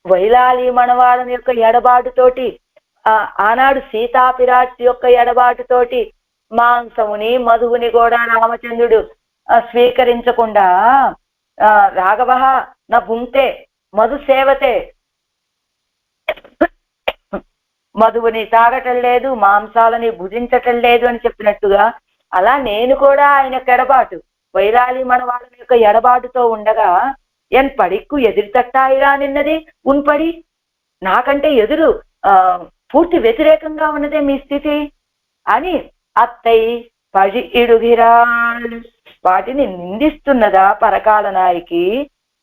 వైలాలి మనవాళ్ళని యొక్క ఎడబాటుతోటి, ఆనాడు సీతాపిరాటి యొక్క ఎడబాటుతోటి మాంసముని మధువుని కూడా రామచంద్రుడు స్వీకరించకుండా రాఘవ నా భుంక్తే మధు సేవతే, మధువుని తాగటం లేదు, మాంసాలని భుజించటం లేదు అని చెప్పినట్టుగా, అలా నేను కూడా ఆయన ఎడబాటు వైరాలి మన వాళ్ళ యొక్క ఎడబాటుతో ఉండగా ఎన్ పడిక్కు ఎదిరి తట్టాయిరా నిన్నది ఉన్పడి, నాకంటే ఎదురు పూర్తి వ్యతిరేకంగా ఉన్నదే మీ స్థితి అని అత్తై పడి ఇడుగిరాళ్, వాటిని నిందిస్తున్నదా పరకాల నాయకి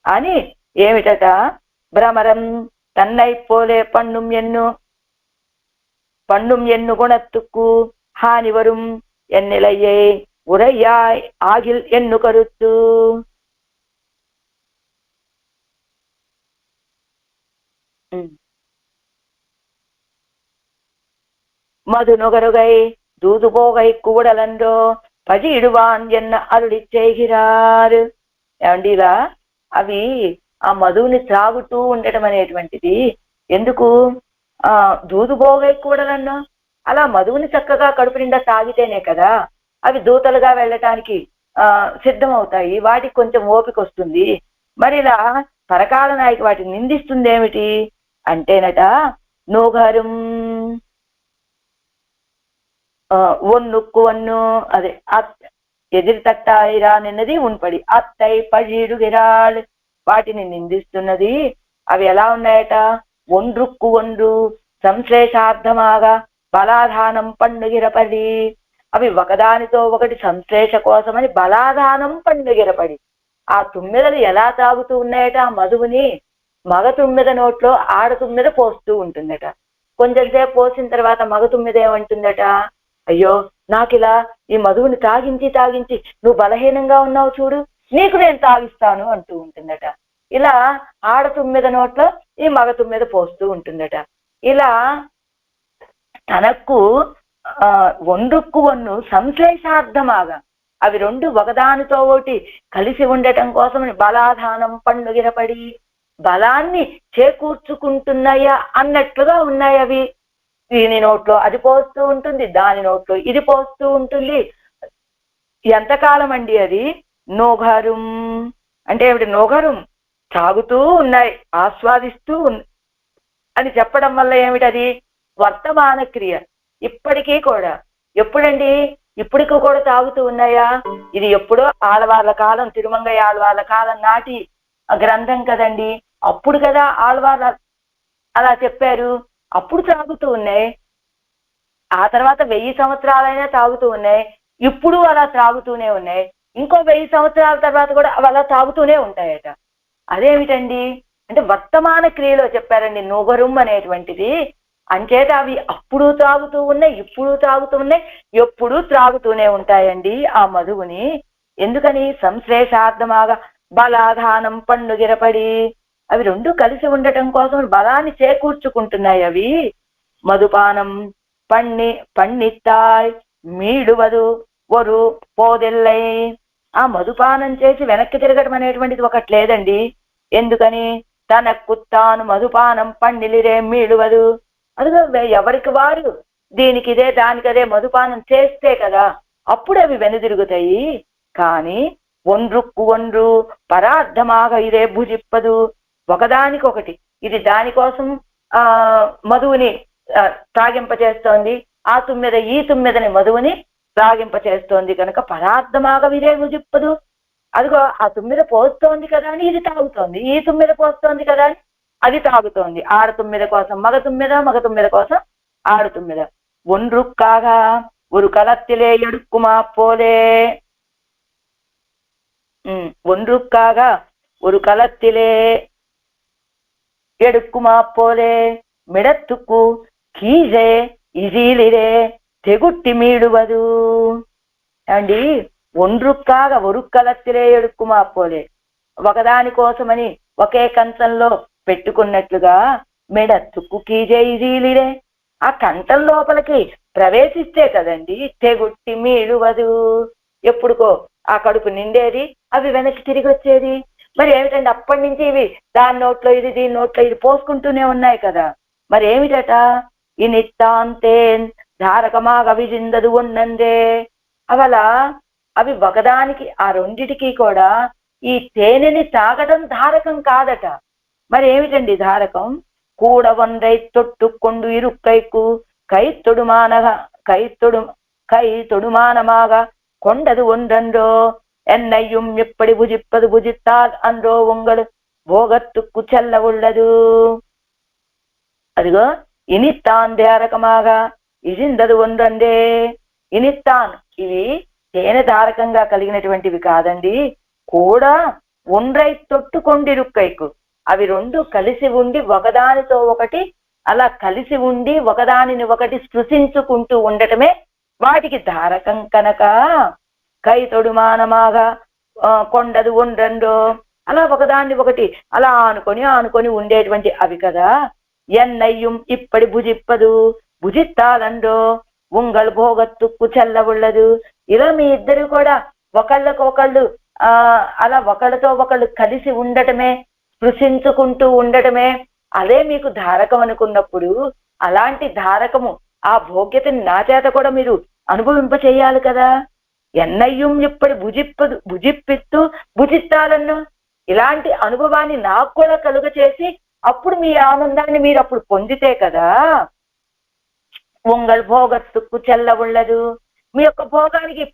అని. ఏమిటట? భ్రమరం తన్నైపోలే పన్నుం ఎన్ను గుణత్తుకు హానివరుం ఎన్నిలయ్యే ఉరయ్యాయ్ ఆగిల్ ఎన్ను కరుత్తు. மதுநுகருகை దూదుపోగై కూడలండో పది ఇడువాన్ ఎన్న అరుడిచ్చేగిరారు. ఏమండి ఇలా అవి ఆ మధువుని త్రాగుతూ ఉండటం అనేటువంటిది ఎందుకు? దూదుపోగై కూడలన్నో అలా మధువుని చక్కగా కడుపు నిండా తాగితేనే కదా అవి దూతలుగా వెళ్ళటానికి సిద్ధమవుతాయి, వాటికి కొంచెం ఓపిక వస్తుంది. మరి ఇలా పరకాల నాయకి వాటిని నిందిస్తుంది ఏమిటి అంటేనట, నోగారం ఒన్నుక్కు వన్ను అదే ఎదిరి తట్టాయిరా నిన్నది ఉన్పడి అత్తై పజీడు గిరాళ్, వాటిని నిందిస్తున్నది. అవి ఎలా ఉన్నాయట? ఒండ్రుక్కు ఒండ్రు సంశ్లేషార్థమాగా బలాధానం పండుగిరపడి, అవి ఒకదానితో ఒకటి సంశ్లేష కోసమని బలాధానం పండుగిరపడి, ఆ తుమ్మెదలు ఎలా తాగుతూ ఉన్నాయట ఆ మధువుని? మగ తుమ్మెద నోట్లో ఆడ తుమ్మెద పోస్తూ ఉంటుందట. కొంచెం సేపు పోసిన తర్వాత మగ తుమ్మెద ఏమంటుందట, అయ్యో నాకిలా ఈ మధువుని తాగించి తాగించి నువ్వు బలహీనంగా ఉన్నావు చూడు, నీకు నేను తాగిస్తాను అంటూ ఉంటుందట. ఇలా ఆడ తుమ్మెద నోట్లో ఈ మగ తుమ్మెద పోస్తూ ఉంటుందట. ఇలా తనకు ఒండ్రుక్కు వన్ను సంశ్లేషార్థమాగా అవి రెండు ఒకదానితో ఒకటి కలిసి ఉండటం కోసమని బలాధానం పండుగిరపడి బలాన్ని చేకూర్చుకుంటున్నాయా అన్నట్లుగా ఉన్నాయి అవి. దీని నోట్లో అది పోస్తూ ఉంటుంది, దాని నోట్లో ఇది పోస్తూ ఉంటుంది. ఎంతకాలం అండి అది? నోఘరుం అంటే ఏమిటి? నోఘరుం తాగుతూ ఉన్నాయి, ఆస్వాదిస్తూ అని చెప్పడం వల్ల ఏమిటది? వర్తమాన క్రియ. ఇప్పటికీ కూడా. ఎప్పుడండి? ఇప్పటికీ కూడా తాగుతూ ఉన్నాయా? ఇది ఎప్పుడో ఆళ్వార్ల కాలం, తిరుమంగయ్య ఆళ్వార్ల కాలం నాటి గ్రంథం కదండి. అప్పుడు కదా ఆళ్వార్ల అలా చెప్పారు, అప్పుడు తాగుతూ ఉన్నాయి. ఆ తర్వాత 1000 సంవత్సరాలైనా తాగుతూ ఉన్నాయి, ఇప్పుడు అలా తాగుతూనే ఉన్నాయి. ఇంకో 1000 సంవత్సరాల తర్వాత కూడా అవి అలా తాగుతూనే ఉంటాయట. అదేమిటండి అంటే వర్తమాన క్రియలో చెప్పారండి నోగరుం అనేటువంటిది. అంచేత అవి అప్పుడు తాగుతూ ఉన్నాయి, ఇప్పుడు తాగుతూ ఉన్నాయి, ఎప్పుడు త్రాగుతూనే ఉంటాయండి ఆ మధువుని. ఎందుకని? సంశ్లేషార్థమాగా బలాధానం పండుగిరపడి, అవి రెండు కలిసి ఉండటం కోసం బలాన్ని చేకూర్చుకుంటున్నాయి అవి. మధుపానం పన్నిత్తాయ్ మీడువదు ఒరు పోదెల్లై, ఆ మధుపానం చేసి వెనక్కి తిరగడం అనేటువంటిది ఒకటి లేదండి. ఎందుకని? తనకు తాను మధుపానం పండిలిరే మీడువదు. అదిగో ఎవరికి వారు దీనికి ఇదే దానికదే మధుపానం చేస్తే కదా అప్పుడు అవి వెనుదిరుగుతాయి. కానీ ఒండ్రుక్కు ఒండ్రు పరార్థమాగా ఇదే భుజిప్పదు. ఒకదానికొకటి ఇది దానికోసం మధువుని త్రాగింపచేస్తోంది, ఆ తుమ్మెద ఈ తుమ్మెదని మధువుని త్రాగింపచేస్తోంది కనుక పరార్థమాగా ఇదే భుజిప్పదు. అదిగో ఆ తుమ్మెద పోస్తోంది కదా అని ఇది తాగుతోంది, ఈ తుమ్మెద పోస్తోంది కదా అని అది తాగుతోంది. ఆడ తుమ్మెద కోసం మగ తుమ్మెద, మగ తుమ్మెద కోసం ఆడ తుమ్మెద. ఒండ్రుక్కాగా ஒரு களத்திலே எடுக்குமா போலே, ஒன்றுக்காக ஒரு களத்திலே எடுக்குமா போலே మిడత్తుకు కీజే ఇజీలిరే తెగుట్టి మీడువదు. అండి ఒండ్రుక్కాగ ఒరుక్కలత్తిరే ఎడుక్కుమా పోలే, ఒకదాని కోసమని ఒకే కంచంలో పెట్టుకున్నట్లుగా మెడత్తుకు కీజే ఇజీలిరే, ఆ కంచం లోపలికి ప్రవేశిస్తే కదండి తెగుట్టి మీడువదు, ఎప్పుడుకో ఆ కడుపు నిండేది, అవి వెనక్కి తిరిగి వచ్చేది. మరి ఏమిటండి అప్పటి నుంచి ఇవి దాని నోట్లో ఇది దీని నోట్లో ఇది పోసుకుంటూనే ఉన్నాయి కదా. మరి ఏమిటట, ఈ నిత్తాంతేన్ ధారకమాగ విజిందదు ఉన్నందే. అవలా అవి ఒకదానికి ఆ రెండిటికి కూడా ఈ తేనెని తాగడం ధారకం కాదట. మరి ఏమిటండి ధారకం, కూడ వందై తొట్టుకొండు ఇరుక్కైకు కై తొడుమానగా కై తొడుమానమాగా கொண்டது ஒன்றன்றோ என்னையும் எப்படி புஜிப்பது புஜித்தால் அன்றோ உங்கள் భోగత్తుకు చెల్ల உள்ளது. అదిగో ఇనిత్తాన్ ధారకమాగా ఇజిందదు ఒండ్రండే. ఇనిత్తాన్ ఇవి తేనె ధారకంగా కలిగినటువంటివి కాదండి, కూడా ఒండ్రై తొట్టుకొండిరుక్కైకు అవి రెండు కలిసి ఉండి ఒకదానితో ఒకటి అలా కలిసి ఉండి ఒకదానిని ఒకటి స్పృశించుకుంటూ ఉండటమే వాటికి ధారకం కనుక కై తొడుమానమాగా కొండదు ఒండ్రండో, అలా ఒకదాన్ని ఒకటి అలా ఆనుకొని ఉండేటువంటి అవి కదా. ఎన్నయ్యం ఇప్పటి భుజిప్పదు భుజిత్తాలండో ఉంగళ్ భోగత్తుకు చెల్ల ఉళ్ళదు. ఇలా మీ ఇద్దరు కూడా ఒకళ్ళకొకళ్ళు అలా ఒకళ్ళతో ఒకళ్ళు కలిసి ఉండటమే, స్పృశించుకుంటూ ఉండటమే అదే మీకు ధారకం అనుకున్నప్పుడు, అలాంటి ధారకము ఆ భోగ్యతని నా చేత కూడా మీరు అనుభవింప చేయాలి కదా. ఎన్నయ్యం ఇప్పటి భుజిప్పిత్తు భుజిత్తాలన్ను, ఇలాంటి అనుభవాన్ని నాకు కూడా కలుగ చేసి అప్పుడు మీ ఆనందాన్ని మీరు అప్పుడు పొందితే కదా. ఉంగళ్ భోగత్తుకు చెల్ల ఉళ్ళదు, మీ యొక్క భోగానికి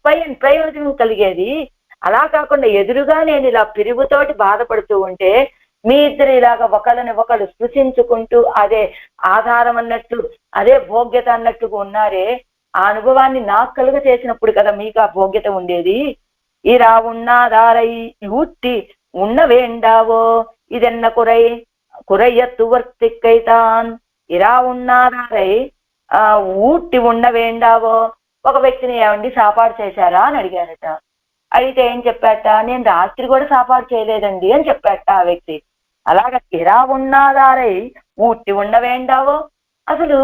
ప్రయోజనం కలిగేది. అలా కాకుండా ఎదురుగా నేను ఇలా పిరుగుతోటి బాధపడుతూ ఉంటే మీ ఇద్దరు ఇలాగ ఒకళ్ళని ఒకళ్ళు స్పృశించుకుంటూ అదే ఆధారం అన్నట్టు అదే భోగ్యత అన్నట్టుగా ఉన్నారే, ఆ అనుభవాన్ని నాకు కలుగ చేసినప్పుడు కదా మీకు ఆ భోగ్యత ఉండేది. ఇరా ఉన్నాదారై ఊట్టి ఉన్న వేండావో ఇదెన్న కురయ్యత్తు వర్తిక్కైతాన్. ఇరా ఉన్నాదారై ఊట్టి ఉన్న వేండావో, ఒక వ్యక్తిని ఏమండి సాపాడు చేశారా అని అడిగారట. అడిగితే ఏం చెప్పాట, నేను రాత్రి కూడా సాపాడు చేయలేదండి అని చెప్పాట ఆ వ్యక్తి. అలాగ ఇరా ఉన్నాదారై ఊట్టి ఉన్న వేండావో, అసలు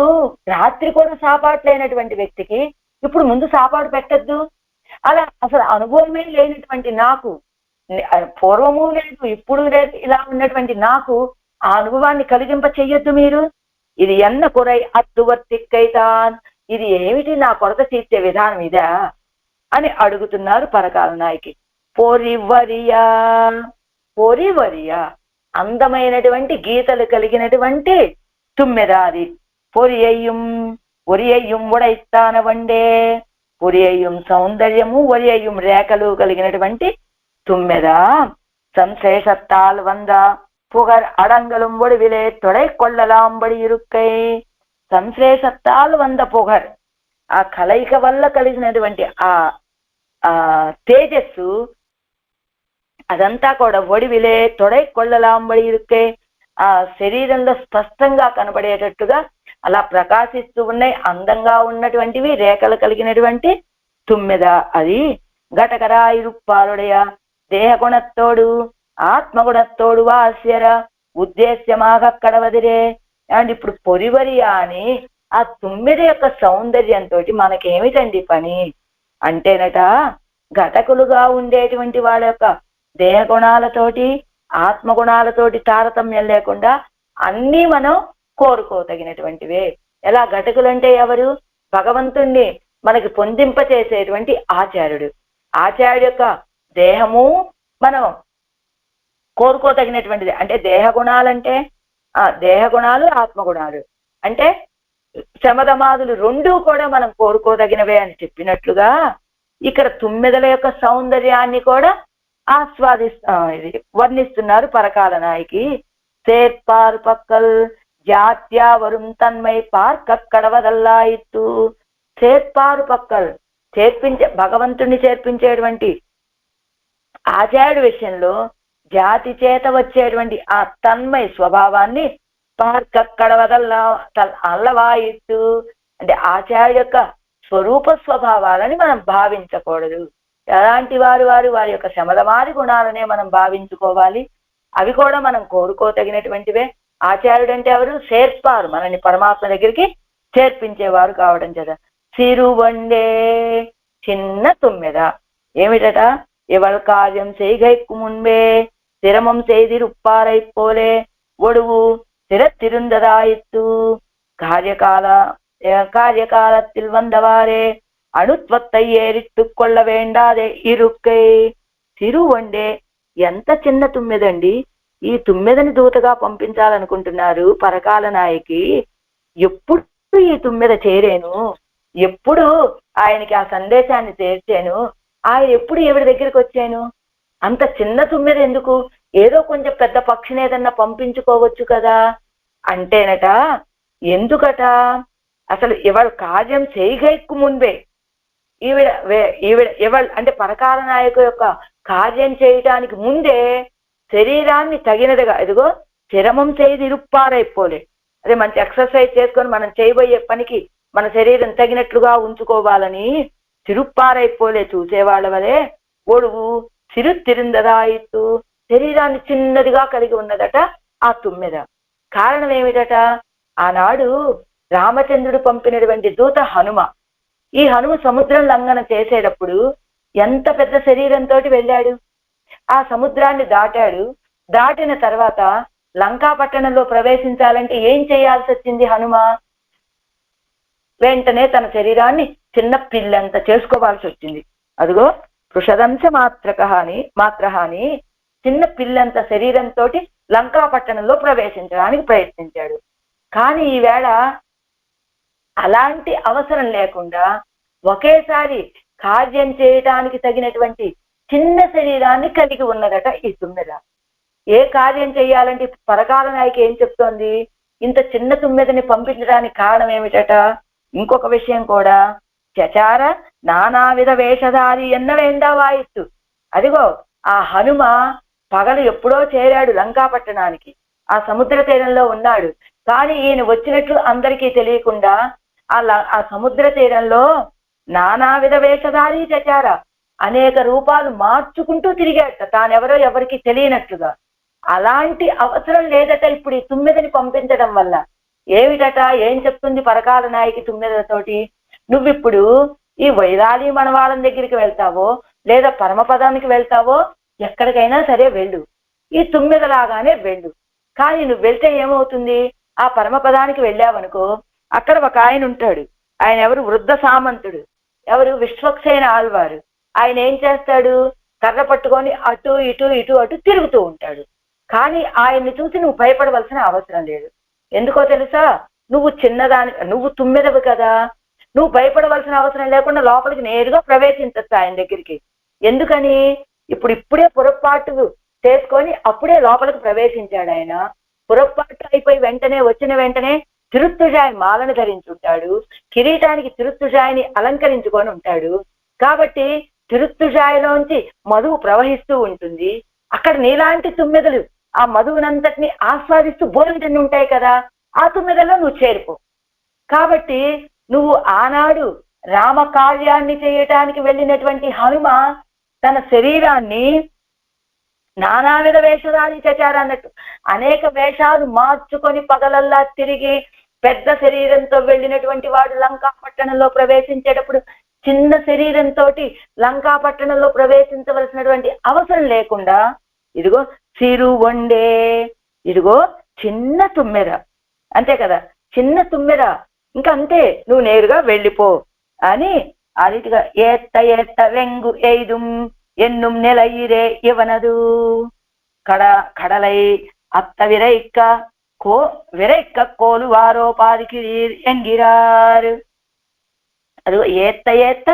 రాత్రి కూడా సాపాటు లేనటువంటి వ్యక్తికి ఇప్పుడు ముందు సాపాటు పెట్టద్దు. అలా అసలు అనుభవమే లేనటువంటి నాకు, పూర్వము లేదు ఇప్పుడు లేదు, ఇలా ఉన్నటువంటి నాకు ఆ అనుభవాన్ని కలిగింప చెయ్యొద్దు మీరు. ఇది ఎన్న కురై అత్తువర్తిక్కైతాన్, ఇది ఏమిటి నా కొరత తీర్చే విధానం ఇదా అని అడుగుతున్నారు పరకాల నాయకి. పొరివరియా పొరివరియా, అందమైనటువంటి గీతలు కలిగినటువంటి తుమ్మెదాది. ఒరియయ్యం ఉడైస్తానవండే, ఒరియయ్యం సౌందర్యము ఒరియయ్యం రేఖలు కలిగినటువంటి తుమ్మెద. సంశేషత్తాల్ వంద புகர் அடங்கலும் ஒடுவிலே தொடை கொள்ளலாம்பడి ఇరుక్కై. సంశ్లేషత్తాలు వంద పొగర్, ఆ కలయిక వల్ల కలిగినటువంటి ఆ తేజస్సు అదంతా కూడా ఒడివిలే తొడై కొళ్ళలాంబడి ఇరుక్కై, ఆ శరీరంలో స్పష్టంగా కనబడేటట్టుగా అలా ప్రకాశిస్తూ ఉన్నాయి, అందంగా ఉన్నటువంటివి రేఖలు కలిగినటువంటి తుమ్మెద. అది ఘటకరా ఇరుప్పాలుడయ దేహగుణత్తోడు ఆత్మగుణత్తోడు వాస్యర ఉద్దేశ్యమాగ కడవదిరే. అండ్ ఇప్పుడు పొరివరియా అని ఆ తుమ్మెద యొక్క సౌందర్యంతో మనకేమిటండి పని అంటేనట, ఘటకులుగా ఉండేటువంటి వాళ్ళ యొక్క దేహగుణాలతోటి ఆత్మగుణాలతోటి తారతమ్యం లేకుండా అన్నీ మనం కోరుకోదగినటువంటివే. ఎలా ఘటకులు అంటే ఎవరు, భగవంతుణ్ణి మనకి పొందింపచేసేటువంటి ఆచార్యుడు. ఆచార్యుడు యొక్క దేహము మనం కోరుకోదగినటువంటిది. అంటే దేహగుణాలంటే దేహగుణాలు ఆత్మగుణాలు అంటే శమధమాదులు రెండూ కూడా మనం కోరుకోదగినవే అని చెప్పినట్లుగా ఇక్కడ తుమ్మెదల యొక్క సౌందర్యాన్ని కూడా ఇది వర్ణిస్తున్నారు పరకాల నాయకి. சேர்ப்பார் பக்கல் ஜாத்தியா வரும் தன்மை பார்க்க கடవదల్లాయిత్తు. சேர்ப்பாరు పక్కల్, భగవంతుణ్ణి చేర్పించేటువంటి ఆచార్యుడి విషయంలో జాతి చేత వచ్చేటువంటి ఆ తన్మయ స్వభావాన్ని పార్కక్కడవదల్లా అల్లవాయిత్తు అంటే ఆచార్య యొక్క స్వరూప స్వభావాలని మనం భావించకూడదు. ఎలాంటి వారి యొక్క శమదమాది గుణాలనే మనం భావించుకోవాలి. అవి కూడా మనం కోరుకోదగినటువంటివే. ఆచార్యుడు అంటే ఎవరు? చేర్పారు, మనల్ని పరమాత్మ దగ్గరికి చేర్పించేవారు కావడం చేత. సిరువండే చిన్న తుమ్మెద. ఏమిటట? ఎవల్ కార్యం செய்கைக்கு முன்பே சிரமம் செய்திருப்பாரை போலே ஒடுவு சிரத்திருந்ததாயிற்று காரியகாலத்தில் வந்தவாறே అణుత్వత్తై ఏరిట్టుకు కొల్ల వేండాదే ఇరుక్కై. తిరువండే ఎంత చిన్న తుమ్మెదండి. ఈ తుమ్మెదని దూతగా పంపించాలనుకుంటున్నారు పరకాల నాయకి. ఎప్పుడు ఈ తుమ్మెద చేరేను, ఎప్పుడు ఆయనకి ఆ సందేశాన్ని చేర్చాను, ఆయన ఎప్పుడు ఎవరి దగ్గరికి వచ్చాను? అంత చిన్న తుమ్మెద ఎందుకు? ఏదో కొంచెం పెద్ద పక్షిని ఏదన్నా పంపించుకోవచ్చు కదా అంటేనట. ఎందుకట? అసలు ఎవరు కార్యం చేయగైకు ముందే ఈవిడ అంటే పరకాల నాయకు యొక్క కార్యం చేయటానికి ముందే శరీరాన్ని తగినదిగా, ఇదిగో శ్రమం చేయి ఇరుప్పారైపోలే, అదే మంచి ఎక్సర్సైజ్ చేసుకొని మనం చేయబోయే పనికి మన శరీరం తగినట్లుగా ఉంచుకోవాలని తిరుప్పారైపోలే చూసేవాళ్ళ వలె ఒడువు తిరుందదాయిత్తు శరీరాన్ని చిన్నదిగా కలిగి ఉన్నదట ఆ తుమ్మెద. కారణం ఏమిటట? ఆనాడు రామచంద్రుడు పంపినటువంటి దూత హనుమ. ఈ హనుమ సముద్రం లంఘన చేసేటప్పుడు ఎంత పెద్ద శరీరంతో వెళ్ళాడు. ఆ సముద్రాన్ని దాటాడు. దాటిన తర్వాత లంకా పట్టణంలో ప్రవేశించాలంటే ఏం చేయాల్సి వచ్చింది హనుమ? వెంటనే తన శరీరాన్ని చిన్న పిల్లంత చేసుకోవాల్సి వచ్చింది. అదిగో వృషదంశ మాత్రహాని చిన్న పిల్లంత శరీరంతో లంకా పట్టణంలో ప్రవేశించడానికి ప్రయత్నించాడు. కానీ ఈవేళ అలాంటి అవసరం లేకుండా ఒకేసారి కార్యం చేయటానికి తగినటువంటి చిన్న శరీరాన్ని కలిగి ఉన్నదట ఈ తుమ్మెద. ఏ కార్యం చేయాలంటే పరకాల నాయకి ఏం చెప్తోంది? ఇంత చిన్న తుమ్మెదని పంపించడానికి కారణం ఏమిటట? ఇంకొక విషయం కూడా, చచార నానావిధ వేషధారి ఎన్న వేండావాయిత్తు. అదిగో ఆ హనుమ పగలు ఎప్పుడో చేరాడు లంకా పట్టణానికి, ఆ సముద్ర తీరంలో ఉన్నాడు. కానీ ఈయన వచ్చినట్లు అందరికీ తెలియకుండా ఆ సముద్ర తీరంలో నానావిధ వేషధారి చచార అనేక రూపాలు మార్చుకుంటూ తిరిగాట, తానెవరో ఎవరికి తెలియనట్లుగా. అలాంటి అవసరం లేదట ఇప్పుడు ఈ తుమ్మెదని పంపించడం వల్ల. ఏమిటట? ఏం చెప్తుంది పరకాల నాయకి తుమ్మెదతోటి? నువ్విప్పుడు ఈ వైరాలి మనవాళ్ళం దగ్గరికి వెళ్తావో లేదా పరమపదానికి వెళ్తావో ఎక్కడికైనా సరే వెళ్ళు, ఈ తుమ్మెదలాగానే వెళ్ళు. కానీ నువ్వు వెళ్తే ఏమవుతుంది? ఆ పరమపదానికి వెళ్ళావనుకో, అక్కడ ఒక ఆయన ఉంటాడు. ఆయన ఎవరు? వృద్ధ సామంతుడు. ఎవరు? విశ్వక్సేన ఆళ్వారు. ఆయన ఏం చేస్తాడు? కర్ర పట్టుకొని అటు ఇటు ఇటు అటు తిరుగుతూ ఉంటాడు. కానీ ఆయన్ని చూసి నువ్వు భయపడవలసిన అవసరం లేదు. ఎందుకో తెలుసా? నువ్వు తుమ్మెదవు కదా, నువ్వు భయపడవలసిన అవసరం లేకుండా లోపలికి నేరుగా ప్రవేశించచ్చు ఆయన దగ్గరికి. ఎందుకని? ఇప్పుడే పొరపాటు చేసుకొని అప్పుడే లోపలికి ప్రవేశించాడు ఆయన. పొరపాటు అయిపోయి వచ్చిన వెంటనే తిరుత్తుజాయి మాలను ధరించుంటాడు, కిరీటానికి తిరుత్తుజాయిని అలంకరించుకొని ఉంటాడు. కాబట్టి తిరుత్తుజాయిలోంచి మధువు ప్రవహిస్తూ ఉంటుంది. అక్కడ నీలాంటి తుమ్మెదలు ఆ మధువునంతటిని ఆస్వాదిస్తూ బోరుంటూ ఉంటాయి కదా, ఆ తుమ్మెదలో నువ్వు చేరిపో. కాబట్టి నువ్వు ఆనాడు రామ కార్యాన్ని చేయటానికి వెళ్ళినటువంటి హనుమ తన శరీరాన్ని నానావిధ వేషధారి చచారు అన్నట్టు అనేక వేషాలు మార్చుకొని పగలల్లా తిరిగి పెద్ద శరీరంతో వెళ్ళినటువంటి వాడు లంకా పట్టణంలో ప్రవేశించేటప్పుడు చిన్న శరీరంతో లంకా పట్టణంలో ప్రవేశించవలసినటువంటి అవసరం లేకుండా ఇదిగో సిరు వండే, ఇదిగో చిన్న తుమ్మెద, అంతే కదా, చిన్న తుమ్మెద, ఇంకా అంతే, నువ్వు నేరుగా వెళ్ళిపో అని ఆ రీతిగా ఏత్త వెంగు ఎయిదుం ఎన్నుం నెలయిరే ఇవనదు కడలై అత్త విరైక్క కోలు వారోపాదికి ఎంగిరారు. అది ఏత్త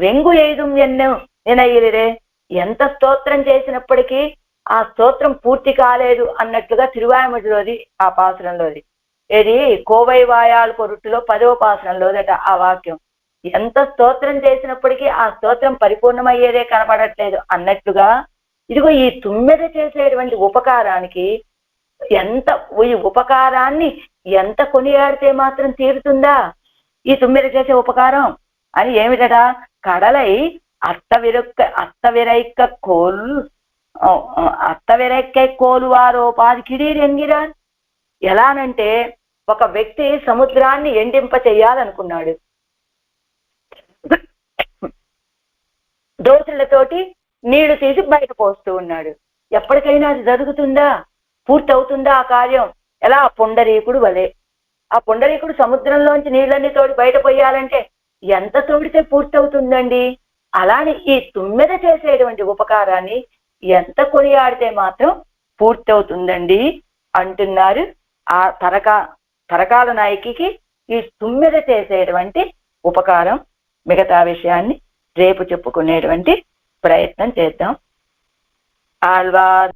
వెంగు ఎయిదుం ఎన్ను నెలయిరే, ఎంత స్తోత్రం చేసినప్పటికీ ఆ స్తోత్రం పూర్తి కాలేదు అన్నట్లుగా తిరువాయముడిలోది ఆ పాసురంలోది. ఏది కోవై వాయాలు పొరుట్టులో 10వ పాసురంలోదట ఆ వాక్యం. ఎంత స్తోత్రం చేసినప్పటికీ ఆ స్తోత్రం పరిపూర్ణమయ్యేదే కనపడట్లేదు అన్నట్లుగా ఇదిగో ఈ తుమ్మెద చేసేటువంటి ఉపకారానికి ఎంత ఈ ఉపకారాన్ని ఎంత కొనియాడితే మాత్రం తీరుతుందా ఈ తుమ్మెద చేసే ఉపకారం అని? ఏమిటట? కడలై అత్తవిరైక్క కోలువారో పాది కిడీరు ఎన్గిరాన్. ఎలానంటే ఒక వ్యక్తి సముద్రాన్ని ఎండింప చెయ్యాలనుకున్నాడు. దోతులతోటి నీళ్లు తీసి బయట పోస్తూ ఉన్నాడు. ఎప్పటికైనా అది జరుగుతుందా? పూర్తవుతుందా ఆ కార్యం? ఎలా? పుండరీకుడు వలె. ఆ పుండరీకుడు సముద్రంలోంచి నీళ్ళన్నీ తోడి బయట పోయాలంటే ఎంత తోడితే పూర్తవుతుందండి? అలానే ఈ తుమ్మెద చేసేటువంటి ఉపకారాన్ని ఎంత కొనియాడితే మాత్రం పూర్తవుతుందండి అంటున్నారు. ఆ తరకాల నాయకికి ఈ తుమ్మెద చేసేటువంటి ఉపకారం. మిగతా విషయాన్ని రేపు చెప్పుకునేటువంటి ప్రయత్నం చేద్దాం. ఆళ్వార్